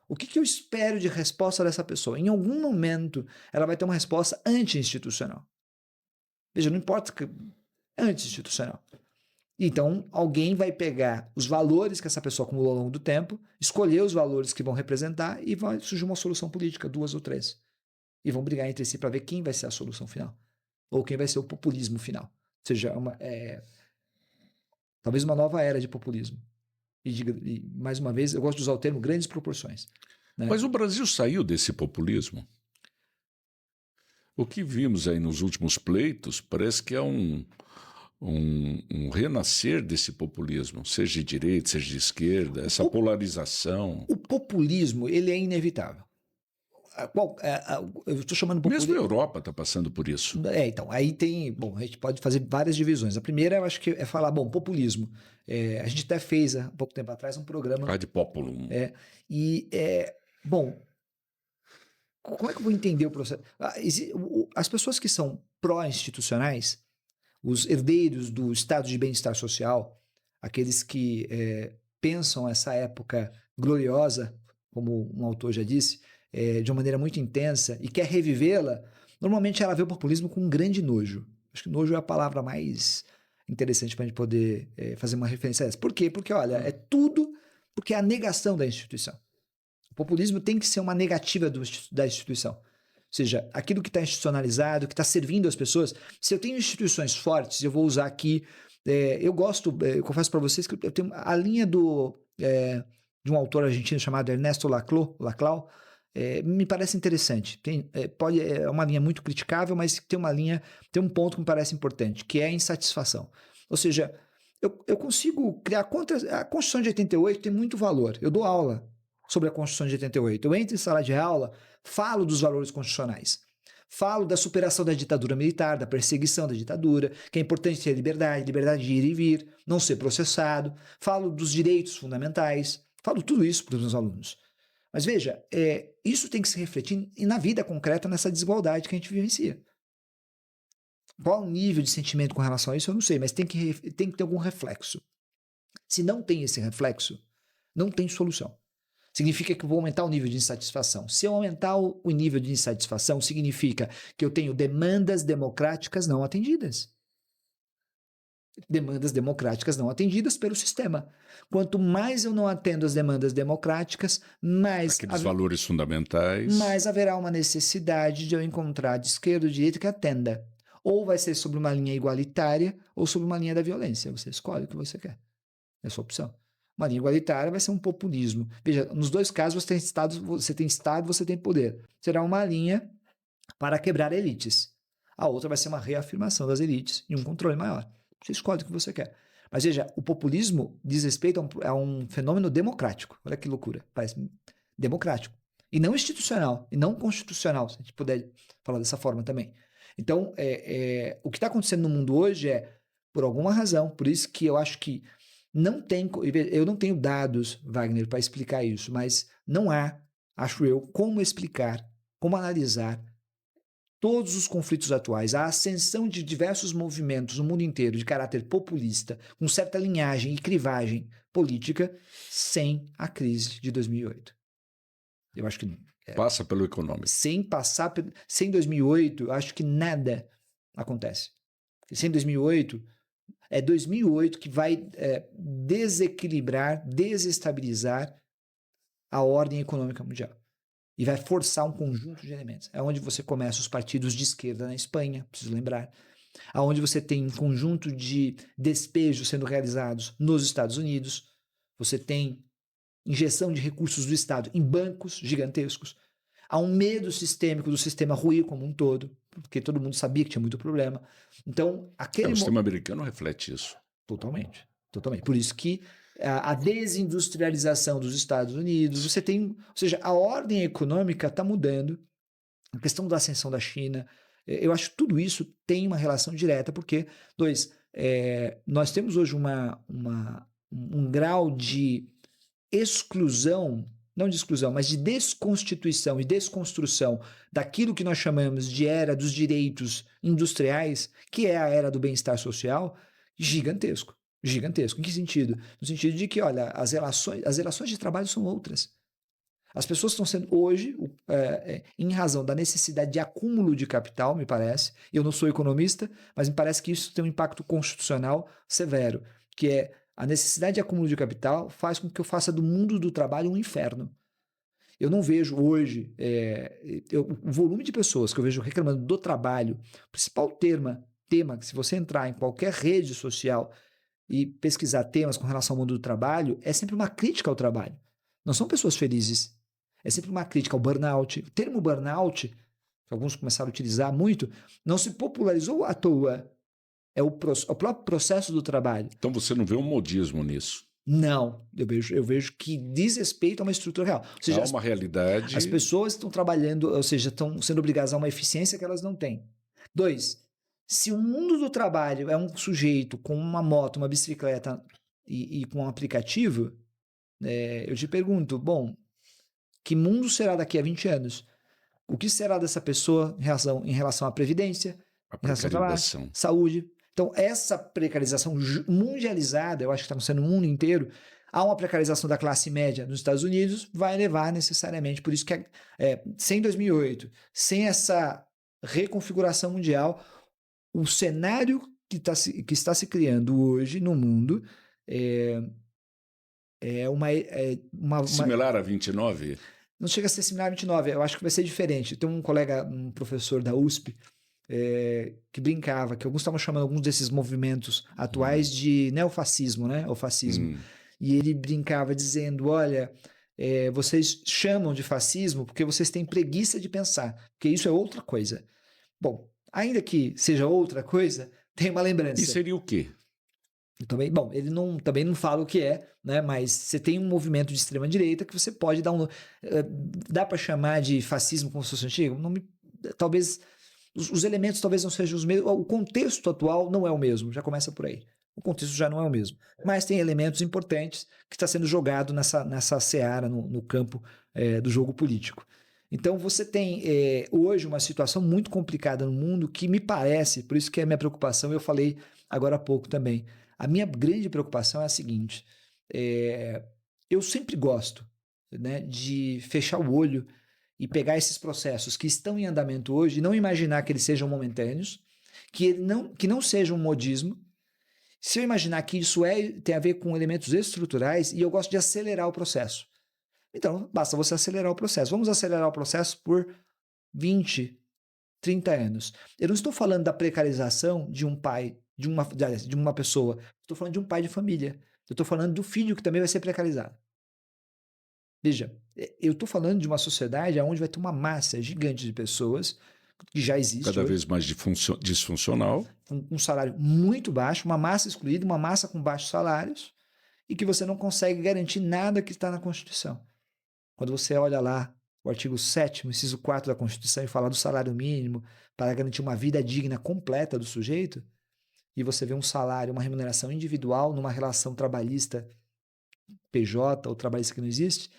O que eu espero de resposta dessa pessoa? Em algum momento, ela vai ter uma resposta anti-institucional. Veja, não importa que... anti-institucional. Então, alguém vai pegar os valores que essa pessoa acumulou ao longo do tempo, escolher os valores que vão representar e vai surgir uma solução política, 2 ou 3. E vão brigar entre si para ver quem vai ser a solução final. Ou quem vai ser o populismo final. Ou seja, talvez uma nova era de populismo. E, mais uma vez, eu gosto de usar o termo grandes proporções. Né? Mas o Brasil saiu desse populismo? O que vimos aí nos últimos pleitos parece que é um renascer desse populismo, seja de direita, seja de esquerda, essa polarização. O populismo, ele é inevitável. Eu estou chamando populismo... Mesmo a Europa está passando por isso. Então, aí tem... Bom, a gente pode fazer várias divisões. A primeira, eu acho que é falar, populismo. A gente até fez, há pouco tempo atrás, um programa... De populum. Bom, como é que eu vou entender o processo? As pessoas que são pró-institucionais, os herdeiros do estado de bem-estar social, aqueles que pensam essa época gloriosa, como um autor já disse, de uma maneira muito intensa e quer revivê-la, normalmente ela vê o populismo com um grande nojo. Acho que nojo é a palavra mais interessante para a gente poder fazer uma referência a essa. Por quê? Porque, olha, é tudo porque é a negação da instituição. O populismo tem que ser uma negativa da instituição. Ou seja, aquilo que está institucionalizado, que está servindo as pessoas. Se eu tenho instituições fortes, eu vou usar aqui... eu confesso para vocês que eu tenho a linha de um autor argentino chamado Ernesto Laclau, me parece interessante. É uma linha muito criticável, mas tem um ponto que me parece importante, que é a insatisfação. Ou seja, eu consigo criar a Constituição de 88 tem muito valor. Eu dou aula sobre a Constituição de 88. Eu entro em sala de aula, falo dos valores constitucionais. Falo da superação da ditadura militar, da perseguição da ditadura, que é importante ter liberdade de ir e vir, não ser processado. Falo dos direitos fundamentais. Falo tudo isso para os meus alunos. Mas veja, isso tem que se refletir na vida concreta, nessa desigualdade que a gente vivencia. Qual o nível de sentimento com relação a isso, eu não sei, mas tem que ter algum reflexo. Se não tem esse reflexo, não tem solução. Significa que eu vou aumentar o nível de insatisfação. Se eu aumentar o nível de insatisfação, significa que eu tenho demandas democráticas não atendidas. Demandas democráticas não atendidas pelo sistema. Quanto mais eu não atendo as demandas democráticas, mais... Aqueles valores fundamentais. Mais haverá uma necessidade de eu encontrar de esquerda ou de direita que atenda. Ou vai ser sobre uma linha igualitária ou sobre uma linha da violência. Você escolhe o que você quer. É a sua opção. Uma linha igualitária vai ser um populismo. Veja, nos dois casos você tem Estado, você tem poder. Será uma linha para quebrar elites. A outra vai ser uma reafirmação das elites e um controle maior. Você escolhe o que você quer. Mas veja, o populismo diz respeito a um fenômeno democrático. Olha que loucura. Parece democrático. E não institucional, e não constitucional, se a gente puder falar dessa forma também. Então, o que está acontecendo no mundo hoje por alguma razão, por isso que eu acho que eu não tenho dados, Wagner, para explicar isso, mas não há, acho eu, como explicar, como analisar todos os conflitos atuais, a ascensão de diversos movimentos no mundo inteiro de caráter populista, com certa linhagem e crivagem política, sem a crise de 2008. Eu acho que passa pelo econômico. Sem 2008, eu acho que nada acontece. Sem 2008, é 2008 que vai desequilibrar, desestabilizar a ordem econômica mundial. E vai forçar um conjunto de elementos. É onde você começa os partidos de esquerda na Espanha, preciso lembrar. Aonde você tem um conjunto de despejos sendo realizados nos Estados Unidos. Você tem injeção de recursos do Estado em bancos gigantescos. Há um medo sistêmico do sistema ruir como um todo, porque todo mundo sabia que tinha muito problema. Então, o sistema americano reflete isso. Totalmente. Por isso que a desindustrialização dos Estados Unidos, ou seja, a ordem econômica está mudando, a questão da ascensão da China, eu acho que tudo isso tem uma relação direta, porque, nós temos hoje um grau de exclusão, não de exclusão, mas de desconstituição e desconstrução daquilo que nós chamamos de era dos direitos industriais, que é a era do bem-estar social, gigantesco. Em que sentido? No sentido de que, olha, as relações de trabalho são outras. As pessoas estão sendo hoje, em razão da necessidade de acúmulo de capital, me parece, eu não sou economista, mas me parece que isso tem um impacto constitucional severo, que é a necessidade de acúmulo de capital faz com que eu faça do mundo do trabalho um inferno. Eu não vejo hoje, o volume de pessoas que eu vejo reclamando do trabalho, o principal tema que se você entrar em qualquer rede social e pesquisar temas com relação ao mundo do trabalho, é sempre uma crítica ao trabalho. Não são pessoas felizes. É sempre uma crítica ao burnout. O termo burnout, que alguns começaram a utilizar muito, não se popularizou à toa. É o próprio processo do trabalho. Então você não vê um modismo nisso? Não, eu vejo que diz respeito a uma estrutura real. Ou seja, há uma realidade... As pessoas estão trabalhando, ou seja, estão sendo obrigadas a uma eficiência que elas não têm. 2, se o mundo do trabalho é um sujeito com uma moto, uma bicicleta e com um aplicativo, eu te pergunto, bom, que mundo será daqui a 20 anos? O que será dessa pessoa em relação à previdência, em relação ao trabalho, saúde? Então, essa precarização mundializada, eu acho que está acontecendo no mundo inteiro, há uma precarização da classe média nos Estados Unidos, vai levar necessariamente, por isso que sem 2008, sem essa reconfiguração mundial, o cenário que está se criando hoje no mundo similar a 29? Não chega a ser similar a 29, eu acho que vai ser diferente. Tem um colega, um professor da USP, que brincava, que alguns estavam chamando alguns desses movimentos atuais de neofascismo, né? O fascismo. E ele brincava dizendo, olha, vocês chamam de fascismo porque vocês têm preguiça de pensar, porque isso é outra coisa. Bom, ainda que seja outra coisa, tem uma lembrança. E seria o quê? Também, bom, ele também não fala o que é, né? Mas você tem um movimento de extrema direita que você pode dar dá para chamar de fascismo como se fosse antigo? Talvez os elementos talvez não sejam os mesmos, o contexto atual não é o mesmo, já começa por aí. O contexto já não é o mesmo, mas tem elementos importantes que está sendo jogado nessa seara, no campo do jogo político. Então você tem hoje uma situação muito complicada no mundo que me parece, por isso que é a minha preocupação, eu falei agora há pouco também, a minha grande preocupação é a seguinte, eu sempre gosto, né, de fechar o olho e pegar esses processos que estão em andamento hoje e não imaginar que eles sejam momentâneos, que não seja um modismo. Se eu imaginar que isso tem a ver com elementos estruturais, e eu gosto de acelerar o processo. Então, basta você acelerar o processo. Vamos acelerar o processo por 20, 30 anos. Eu não estou falando da precarização de um pai, de uma pessoa. Estou falando de um pai de família. Eu estou falando do filho que também vai ser precarizado. Veja, eu estou falando de uma sociedade onde vai ter uma massa gigante de pessoas que já existe cada vez mais disfuncional, com um salário muito baixo, uma massa excluída, uma massa com baixos salários, e que você não consegue garantir nada que está na Constituição. Quando você olha lá o artigo 7º, inciso 4 da Constituição, e fala do salário mínimo para garantir uma vida digna completa do sujeito, e você vê um salário, uma remuneração individual numa relação trabalhista PJ ou trabalhista que não existe,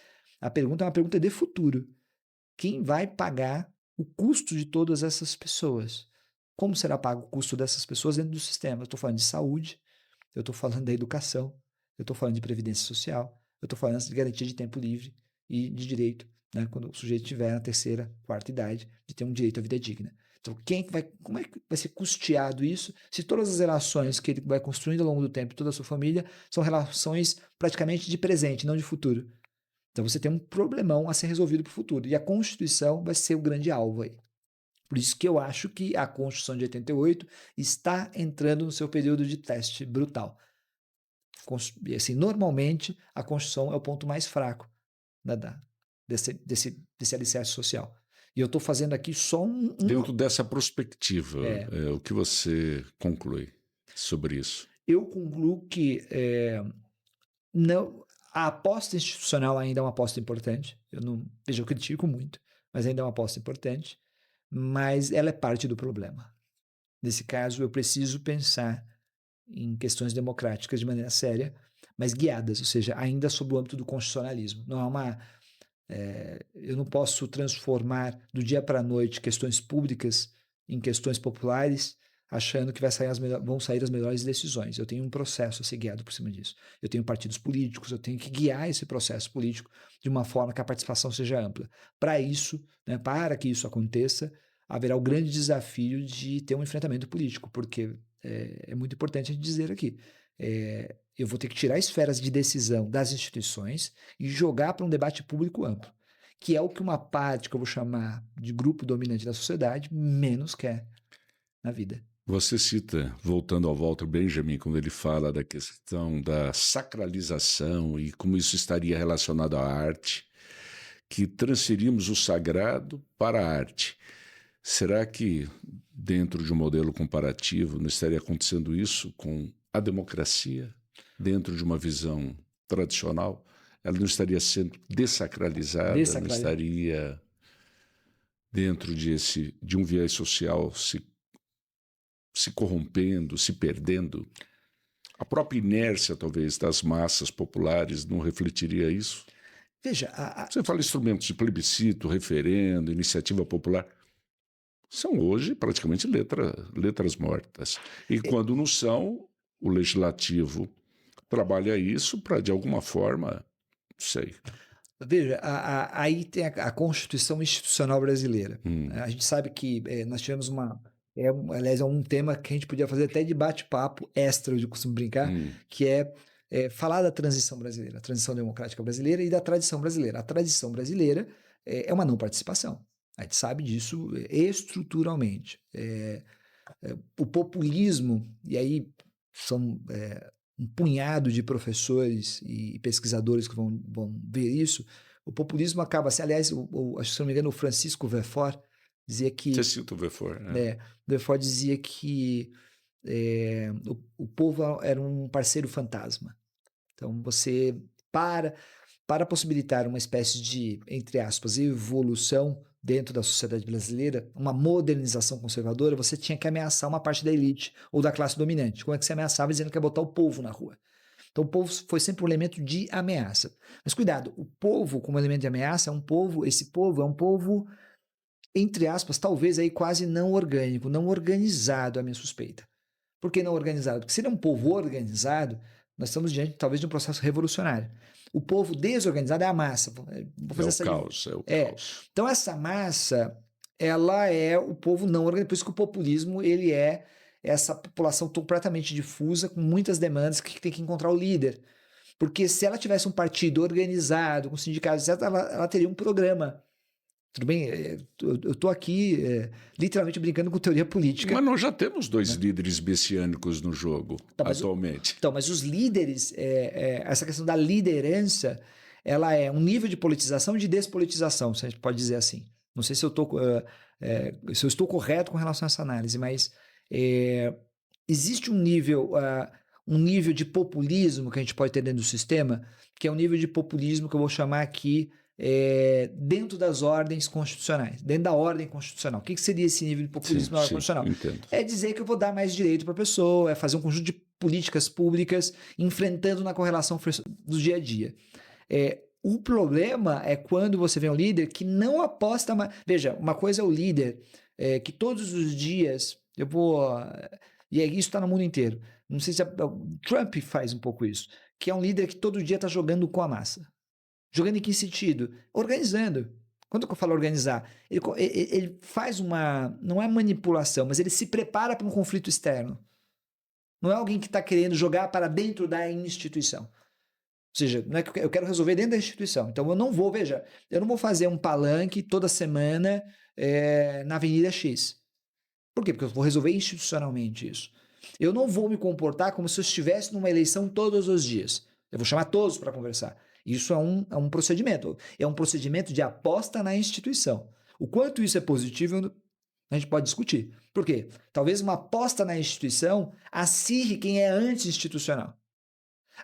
a pergunta é uma pergunta de futuro. Quem vai pagar o custo de todas essas pessoas? Como será pago o custo dessas pessoas dentro do sistema? Eu estou falando de saúde, eu estou falando da educação, eu estou falando de previdência social, eu estou falando de garantia de tempo livre e de direito, né, quando o sujeito tiver na terceira, quarta idade, de ter um direito à vida digna. Então, como é que vai ser custeado isso se todas as relações que ele vai construindo ao longo do tempo, toda a sua família, são relações praticamente de presente, não de futuro? Então, você tem um problemão a ser resolvido para o futuro. E a Constituição vai ser o grande alvo aí. Por isso que eu acho que a Constituição de 88 está entrando no seu período de teste brutal. E assim, normalmente, a Constituição é o ponto mais fraco desse alicerce social. E eu estou fazendo aqui só Dentro dessa perspectiva, o que você conclui sobre isso? Eu concluo que não, a aposta institucional ainda é uma aposta importante. Eu critico muito, mas ainda é uma aposta importante. Mas ela é parte do problema. Nesse caso, eu preciso pensar em questões democráticas de maneira séria, mas guiadas, ou seja, ainda sob o âmbito do constitucionalismo. Não é uma... eu não posso transformar do dia para a noite questões públicas em questões populares, achando que vão sair as melhores decisões. Eu tenho um processo a ser guiado por cima disso. Eu tenho partidos políticos, eu tenho que guiar esse processo político de uma forma que a participação seja ampla. Para isso, né, para que isso aconteça, haverá o grande desafio de ter um enfrentamento político, porque é muito importante a gente dizer aqui, eu vou ter que tirar esferas de decisão das instituições e jogar para um debate público amplo, que é o que uma parte que eu vou chamar de grupo dominante da sociedade menos quer na vida. Você cita, voltando ao Walter Benjamin, quando ele fala da questão da sacralização e como isso estaria relacionado à arte, que transferimos o sagrado para a arte. Será que, dentro de um modelo comparativo, não estaria acontecendo isso com a democracia? Dentro de uma visão tradicional, ela não estaria sendo desacralizada, não estaria dentro de um viés social se corrompendo, se perdendo? A própria inércia, talvez, das massas populares não refletiria isso? Veja, você fala instrumentos de plebiscito, referendo, iniciativa popular, são hoje praticamente letras mortas. E quando não são, o legislativo trabalha isso para, de alguma forma, não sei. Veja, aí tem a Constituição Institucional Brasileira. A gente sabe que nós tivemos aliás, é um tema que a gente podia fazer até de bate-papo extra, eu costumo brincar, que é falar da transição brasileira, a transição democrática brasileira e da tradição brasileira. A tradição brasileira é uma não participação. A gente sabe disso estruturalmente. O populismo, e aí são um punhado de professores e pesquisadores que vão ver isso, o populismo acaba assim, aliás, acho que se não me engano, o Francisco Verfort dizia que... Você cita o Verfort. Verfort dizia que o povo era um parceiro fantasma. Então, você, para possibilitar uma espécie de, entre aspas, evolução dentro da sociedade brasileira, uma modernização conservadora, você tinha que ameaçar uma parte da elite ou da classe dominante. Como é que você ameaçava? Dizendo que ia botar o povo na rua. Então, o povo foi sempre um elemento de ameaça. Mas cuidado, o povo como elemento de ameaça esse povo é um povo, entre aspas, talvez aí quase não orgânico, não organizado, a minha suspeita. Por que não organizado? Porque se ele é um povo organizado, nós estamos diante talvez de um processo revolucionário. O povo desorganizado é a massa. Vou fazer caos. Então essa massa, ela é o povo não organizado. Por isso que o populismo, ele é essa população completamente difusa, com muitas demandas, que tem que encontrar o líder. Porque se ela tivesse um partido organizado, com sindicatos, etc., ela teria um programa. Tudo bem, eu estou aqui literalmente brincando com teoria política. Mas nós já temos dois líderes messiânicos no jogo, atualmente. Mas os líderes, essa questão da liderança, ela é um nível de politização e de despolitização, se a gente pode dizer assim. Não sei se eu estou correto com relação a essa análise, mas existe um nível de populismo que a gente pode ter dentro do sistema, que é um nível de populismo que eu vou chamar aqui dentro das ordens constitucionais, dentro da ordem constitucional. O que seria esse nível de populismo na ordem constitucional? Entendo. É dizer que eu vou dar mais direito para a pessoa, é fazer um conjunto de políticas públicas enfrentando na correlação do dia a dia. O problema é quando você vê um líder que não aposta mais. Veja, uma coisa é o líder que todos os dias eu vou. E isso está no mundo inteiro. Não sei se Trump faz um pouco isso, que é um líder que todo dia está jogando com a massa. Jogando em que sentido? Organizando. Quando eu falo organizar, ele faz uma... Não é manipulação, mas ele se prepara para um conflito externo. Não é alguém que está querendo jogar para dentro da instituição. Ou seja, não é que eu quero resolver dentro da instituição. Então eu não vou fazer um palanque toda semana na Avenida X. Por quê? Porque eu vou resolver institucionalmente isso. Eu não vou me comportar como se eu estivesse numa eleição todos os dias. Eu vou chamar todos para conversar. Isso é um procedimento. É um procedimento de aposta na instituição. O quanto isso é positivo, a gente pode discutir. Por quê? Talvez uma aposta na instituição acirre quem é anti-institucional.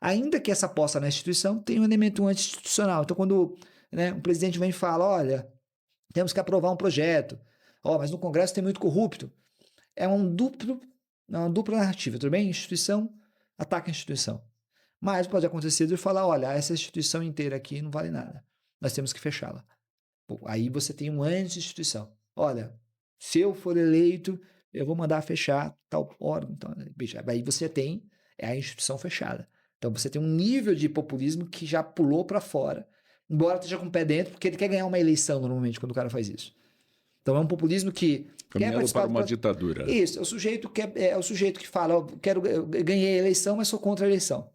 Ainda que essa aposta na instituição tenha um elemento anti-institucional. Então, quando um presidente vem e fala, olha, temos que aprovar um projeto, mas no Congresso tem muito corrupto. É uma dupla narrativa, tudo bem? Instituição ataca a instituição. Mas pode acontecer de falar, olha, essa instituição inteira aqui não vale nada. Nós temos que fechá-la. Aí você tem um anti-instituição. Olha, se eu for eleito, eu vou mandar fechar tal órgão. Então, aí você tem a instituição fechada. Então você tem um nível de populismo que já pulou para fora, embora esteja com o pé dentro, porque ele quer ganhar uma eleição normalmente quando o cara faz isso. Então é um populismo que caminhando para uma ditadura. Isso, é o sujeito que fala, eu ganhei a eleição, mas sou contra a eleição.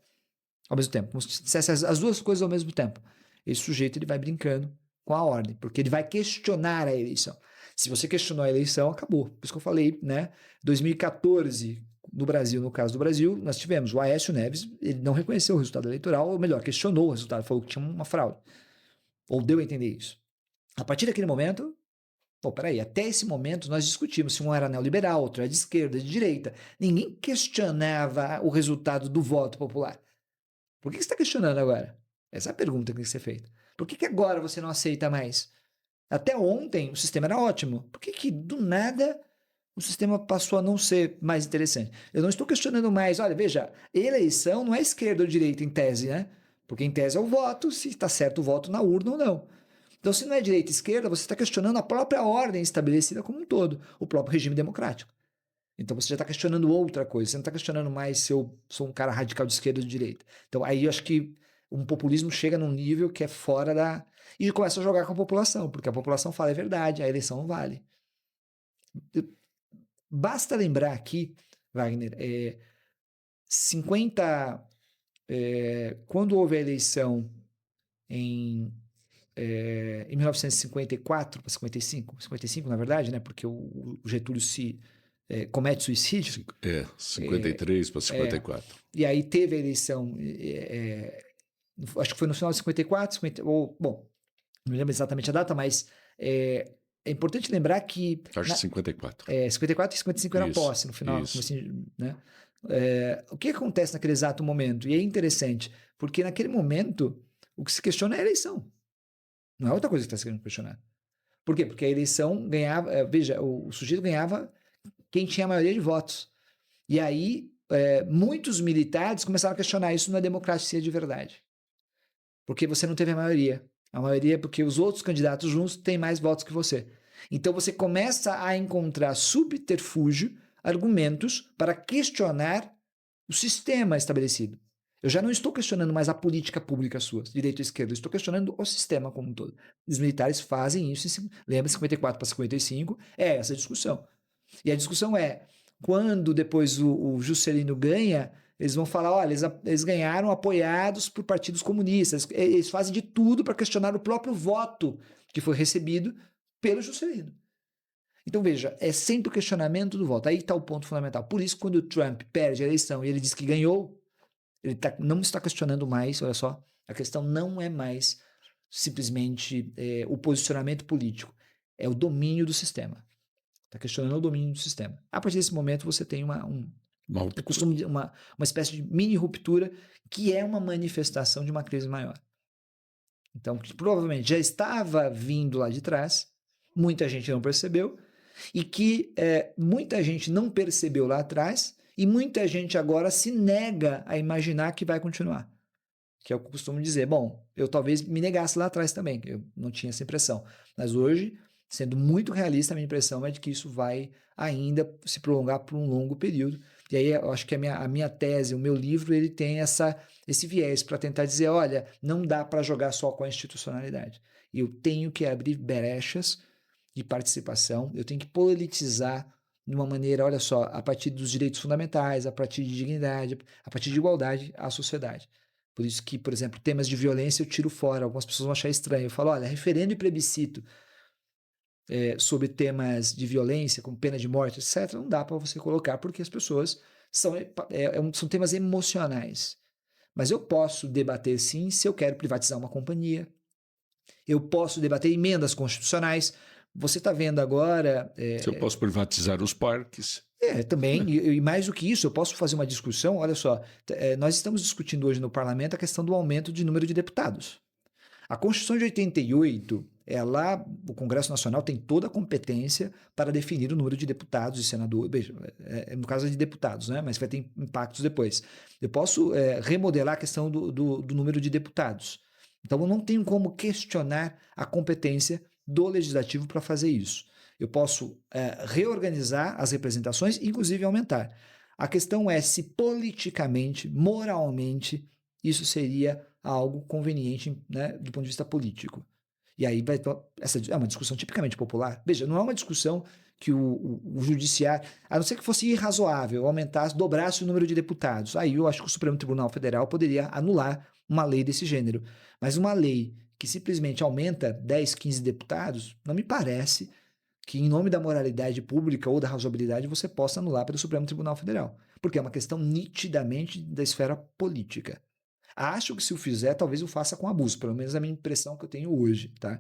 Ao mesmo tempo, como se dissesse as duas coisas ao mesmo tempo. Esse sujeito ele vai brincando com a ordem, porque ele vai questionar a eleição. Se você questionou a eleição, acabou. Por isso que eu falei, 2014, no Brasil, no caso do Brasil, nós tivemos o Aécio Neves, ele não reconheceu o resultado eleitoral, ou melhor, questionou o resultado, falou que tinha uma fraude. Ou deu a entender isso. A partir daquele momento, peraí, até esse momento nós discutimos se um era neoliberal, outro era de esquerda, de direita. Ninguém questionava o resultado do voto popular. Por que você está questionando agora? Essa é a pergunta que tem que ser feita. Por que agora você não aceita mais? Até ontem o sistema era ótimo. Por que do nada o sistema passou a não ser mais interessante? Eu não estou questionando mais. Olha, veja, eleição não é esquerda ou direita em tese, né? Porque em tese é o voto, se está certo o voto na urna ou não. Então, se não é direita e esquerda, você está questionando a própria ordem estabelecida como um todo, o próprio regime democrático. Então você já está questionando outra coisa, você não está questionando mais se eu sou um cara radical de esquerda ou de direita. Então aí eu acho que um populismo chega num nível que é fora da... E começa a jogar com a população, porque a população fala, é verdade, a eleição não vale. Basta lembrar aqui, Wagner, quando houve a eleição em 1954 para 55 na verdade, porque o Getúlio comete suicídio. 53 para 54. E aí teve a eleição, acho que foi no final de 54, bom, não me lembro exatamente a data, mas é importante lembrar que... Acho que 54. 54 e 55 era posse no final. Assim, o que acontece naquele exato momento? E é interessante, porque naquele momento o que se questiona é a eleição. Não é outra coisa que está sendo questionada. Por quê? Porque a eleição ganhava... veja, o sujeito ganhava quem tinha a maioria de votos. E aí, muitos militares começaram a questionar isso na democracia de verdade. Porque você não teve a maioria. A maioria é porque os outros candidatos juntos têm mais votos que você. Então você começa a encontrar subterfúgio, argumentos para questionar o sistema estabelecido. Eu já não estou questionando mais a política pública sua, direita ou esquerda, eu estou questionando o sistema como um todo. Os militares fazem isso, lembra, 54 para 55, é essa a discussão. E a discussão é, quando depois o Juscelino ganha, eles vão falar, olha, eles ganharam apoiados por partidos comunistas, eles fazem de tudo para questionar o próprio voto que foi recebido pelo Juscelino. Então veja, é sempre o questionamento do voto, aí está o ponto fundamental. Por isso, quando o Trump perde a eleição e ele diz que ganhou, ele não está questionando mais, olha só, a questão não é mais simplesmente o posicionamento político, é o domínio do sistema. Está questionando o domínio do sistema. A partir desse momento você tem uma espécie de mini ruptura que é uma manifestação de uma crise maior. Então, que provavelmente já estava vindo lá de trás, muita gente não percebeu, e que muita gente não percebeu lá atrás, e muita gente agora se nega a imaginar que vai continuar. Que é o que eu costumo dizer. Bom, eu talvez me negasse lá atrás também, eu não tinha essa impressão. Mas hoje, sendo muito realista, a minha impressão é de que isso vai ainda se prolongar por um longo período. E aí eu acho que a minha tese, o meu livro, ele tem esse viés para tentar dizer, olha, não dá para jogar só com a institucionalidade. Eu tenho que abrir brechas de participação, eu tenho que politizar de uma maneira, olha só, a partir dos direitos fundamentais, a partir de dignidade, a partir de igualdade à sociedade. Por isso que, por exemplo, temas de violência eu tiro fora, algumas pessoas vão achar estranho. Eu falo, olha, referendo e plebiscito sobre temas de violência, como pena de morte, etc., não dá para você colocar, porque as pessoas são temas emocionais. Mas eu posso debater, sim, se eu quero privatizar uma companhia. Eu posso debater emendas constitucionais. Você está vendo agora... Se eu posso privatizar os parques. Também, e mais do que isso, eu posso fazer uma discussão, olha só, nós estamos discutindo hoje no parlamento a questão do aumento de número de deputados. A Constituição de 88, o Congresso Nacional tem toda a competência para definir o número de deputados e senadores, veja, no caso de deputados, né, mas vai ter impactos depois. Eu posso remodelar a questão do número de deputados. Então eu não tenho como questionar a competência do Legislativo para fazer isso. Eu posso reorganizar as representações, inclusive aumentar. A questão é se politicamente, moralmente, isso seria algo conveniente, né, do ponto de vista político. E aí essa é uma discussão tipicamente popular. Veja, não é uma discussão que o judiciário, a não ser que fosse irrazoável, aumentasse, dobrasse o número de deputados. Aí eu acho que o Supremo Tribunal Federal poderia anular uma lei desse gênero. Mas uma lei que simplesmente aumenta 10, 15 deputados, não me parece que em nome da moralidade pública ou da razoabilidade você possa anular pelo Supremo Tribunal Federal, porque é uma questão nitidamente da esfera política. Acho que se o fizer, talvez o faça com abuso, pelo menos a minha impressão que eu tenho hoje, tá?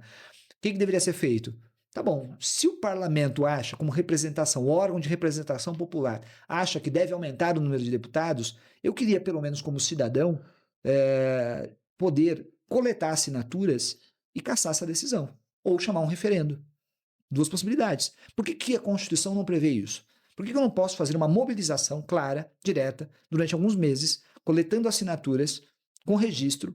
O que deveria ser feito? Tá bom, se o parlamento acha, como representação, órgão de representação popular, acha que deve aumentar o número de deputados, eu queria, pelo menos como cidadão, poder coletar assinaturas e cassar essa decisão, ou chamar um referendo. Duas possibilidades. Por que a Constituição não prevê isso? Por que eu não posso fazer uma mobilização clara, direta, durante alguns meses, coletando assinaturas, com registro,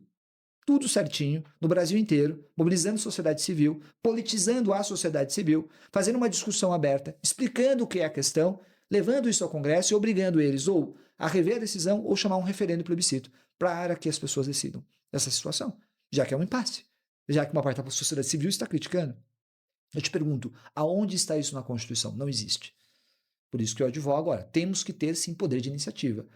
tudo certinho, no Brasil inteiro, mobilizando a sociedade civil, politizando a sociedade civil, fazendo uma discussão aberta, explicando o que é a questão, levando isso ao Congresso e obrigando eles ou a rever a decisão ou chamar um referendo e plebiscito para que as pessoas decidam essa situação, já que é um impasse, já que uma parte da sociedade civil está criticando. Eu te pergunto, aonde está isso na Constituição? Não existe. Por isso que eu advogo agora. Temos que ter, sim, poder de iniciativa.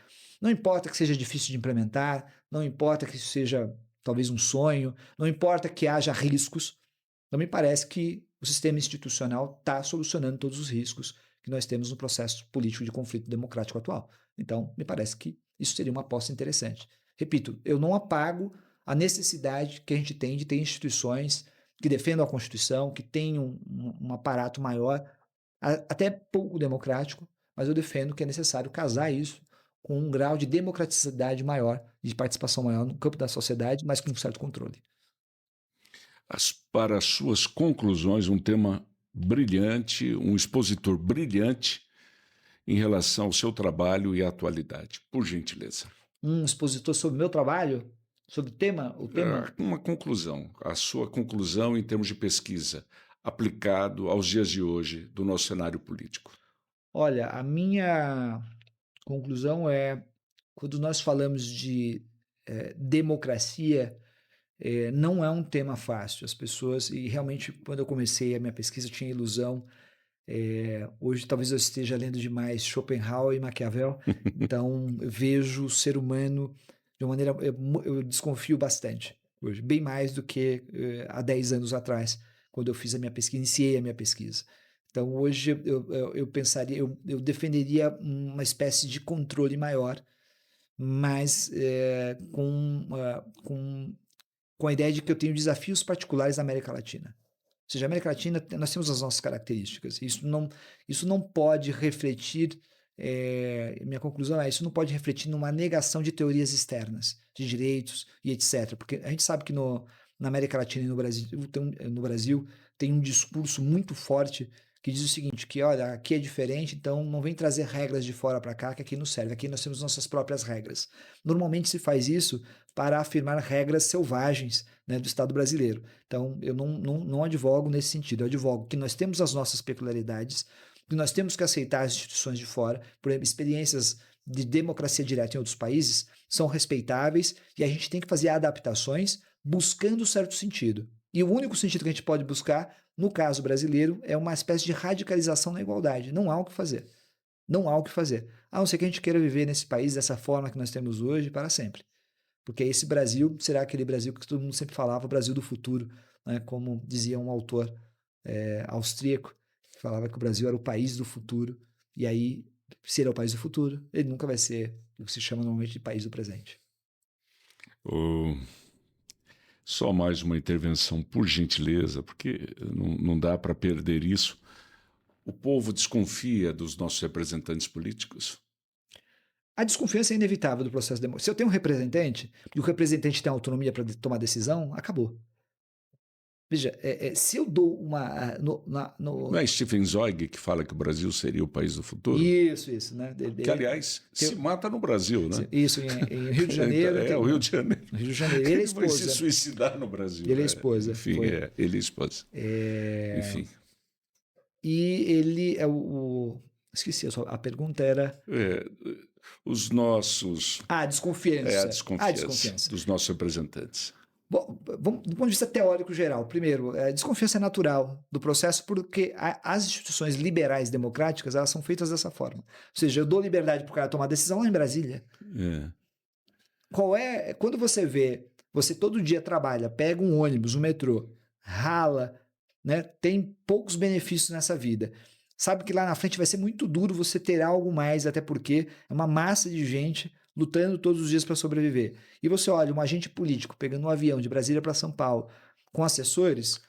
Não importa que seja difícil de implementar, não importa que isso seja talvez um sonho, não importa que haja riscos, não me parece que o sistema institucional está solucionando todos os riscos que nós temos no processo político de conflito democrático atual. Então, me parece que isso seria uma aposta interessante. Repito, eu não apago a necessidade que a gente tem de ter instituições que defendam a Constituição, que tenham um aparato maior, até pouco democrático, mas eu defendo que é necessário casar isso com um grau de democraticidade maior, de participação maior no campo da sociedade, mas com um certo controle. Para as suas conclusões, um tema brilhante, um expositor brilhante em relação ao seu trabalho e à atualidade. Por gentileza. Um expositor sobre o meu trabalho? Sobre o tema? Uma conclusão, a sua conclusão em termos de pesquisa, aplicado aos dias de hoje do nosso cenário político. Olha, a minha conclusão é, quando nós falamos de democracia, não é um tema fácil. As pessoas, e realmente quando eu comecei a minha pesquisa eu tinha ilusão, hoje talvez eu esteja lendo demais Schopenhauer e Maquiavel, então eu vejo o ser humano de uma maneira, eu desconfio bastante hoje, bem mais do que há 10 anos atrás, quando eu fiz a minha pesquisa, iniciei a minha pesquisa. Então hoje eu pensaria, eu defenderia uma espécie de controle maior, mas com a ideia de que eu tenho desafios particulares na América Latina. Ou seja, a América Latina, nós temos as nossas características. Isso não pode refletir, minha conclusão é, isso não pode refletir numa negação de teorias externas, de direitos e etc. Porque a gente sabe que na América Latina e no Brasil tem um discurso muito forte que diz o seguinte, que olha, aqui é diferente, então não vem trazer regras de fora para cá, que aqui nos serve, aqui nós temos nossas próprias regras. Normalmente se faz isso para afirmar regras selvagens, né, do Estado brasileiro. Então eu não advogo nesse sentido, eu advogo que nós temos as nossas peculiaridades, que nós temos que aceitar as instituições de fora, por exemplo, experiências de democracia direta em outros países são respeitáveis e a gente tem que fazer adaptações buscando certo sentido. E o único sentido que a gente pode buscar, no caso brasileiro, é uma espécie de radicalização na igualdade. Não há o que fazer. Não há o que fazer. A não ser que a gente queira viver nesse país dessa forma que nós temos hoje para sempre. Porque esse Brasil será aquele Brasil que todo mundo sempre falava, o Brasil do futuro, né? Como dizia um autor austríaco, que falava que o Brasil era o país do futuro. E aí, se ele é o país do futuro, ele nunca vai ser o que se chama normalmente de país do presente. Só mais uma intervenção, por gentileza, porque não dá para perder isso. O povo desconfia dos nossos representantes políticos? A desconfiança é inevitável do processo democrático. Se eu tenho um representante e o representante tem autonomia para tomar decisão, acabou. Veja, se eu dou uma... Não é Stephen Zweig que fala que o Brasil seria o país do futuro? Isso, né? Que, aliás, se mata no Brasil, né? Isso, em Rio de Janeiro. O Rio de Janeiro. No Rio de Janeiro. Ele é esposa. Ele vai se suicidar no Brasil. Ele é esposa. Enfim, ele é esposa. Enfim. E ele é esqueci, a pergunta era... os nossos... a desconfiança. A desconfiança dos nossos representantes. Bom, do ponto de vista teórico geral, primeiro, a desconfiança é natural do processo porque as instituições liberais democráticas, elas são feitas dessa forma. Ou seja, eu dou liberdade para o cara tomar decisão lá em Brasília. Quando você todo dia trabalha, pega um ônibus, um metrô, rala, né, tem poucos benefícios nessa vida. Sabe que lá na frente vai ser muito duro você ter algo mais, até porque é uma massa de gente lutando todos os dias para sobreviver. E você olha um agente político pegando um avião de Brasília para São Paulo com assessores,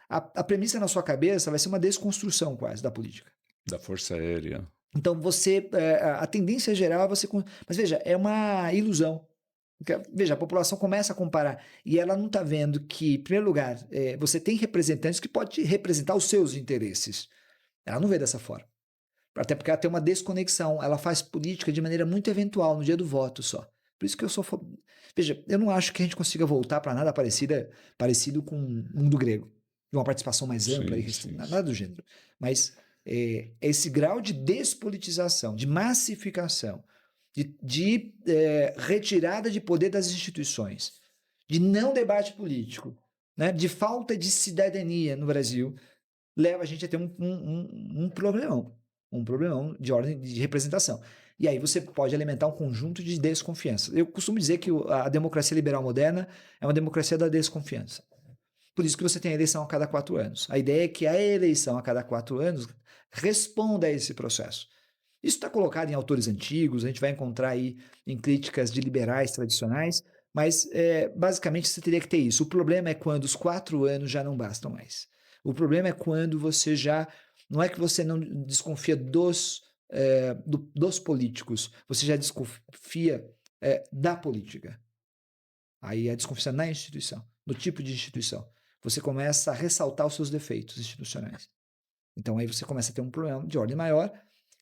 a premissa na sua cabeça vai ser uma desconstrução quase da política. Da Força Aérea. Então a tendência geral é você... Mas veja, é uma ilusão. Veja, a população começa a comparar e ela não está vendo que, em primeiro lugar, você tem representantes que podem representar os seus interesses. Ela não vê dessa forma. Até porque ela tem uma desconexão. Ela faz política de maneira muito eventual, no dia do voto só. Por isso que eu sou... Veja, eu não acho que a gente consiga voltar para nada parecido com o mundo grego. De uma participação mais ampla, nada do gênero. Mas esse grau de despolitização, de massificação, de retirada de poder das instituições, de não debate político, né, de falta de cidadania no Brasil, leva a gente a ter um problemão de ordem de representação. E aí você pode alimentar um conjunto de desconfiança. Eu costumo dizer que a democracia liberal moderna é uma democracia da desconfiança. Por isso que você tem a eleição a cada 4 anos. A ideia é que a eleição a cada 4 anos responda a esse processo. Isso está colocado em autores antigos, a gente vai encontrar aí em críticas de liberais tradicionais, mas basicamente você teria que ter isso. O problema é quando os 4 anos já não bastam mais. O problema é quando você já... Não é que você não desconfia dos políticos, você já desconfia da política. Aí a desconfiança na instituição, no tipo de instituição. Você começa a ressaltar os seus defeitos institucionais. Então aí você começa a ter um problema de ordem maior,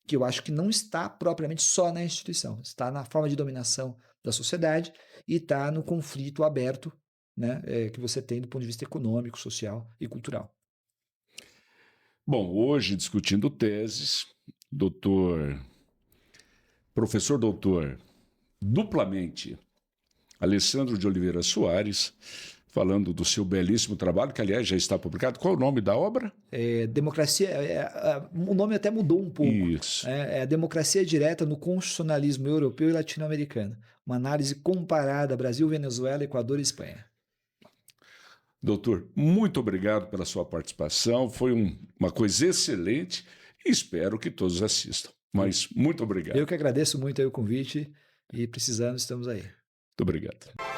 que eu acho que não está propriamente só na instituição, está na forma de dominação da sociedade e está no conflito aberto, né, que você tem do ponto de vista econômico, social e cultural. Bom, hoje discutindo teses, professor doutor duplamente Alessandro de Oliveira Soares, falando do seu belíssimo trabalho, que aliás já está publicado. Qual é o nome da obra? Democracia, o nome até mudou um pouco. Isso. É a democracia direta no constitucionalismo europeu e latino-americano. Uma análise comparada Brasil, Venezuela, Equador e Espanha. Doutor, muito obrigado pela sua participação. Foi uma coisa excelente e espero que todos assistam. Mas muito obrigado. Eu que agradeço muito aí o convite e precisando, estamos aí. Muito obrigado.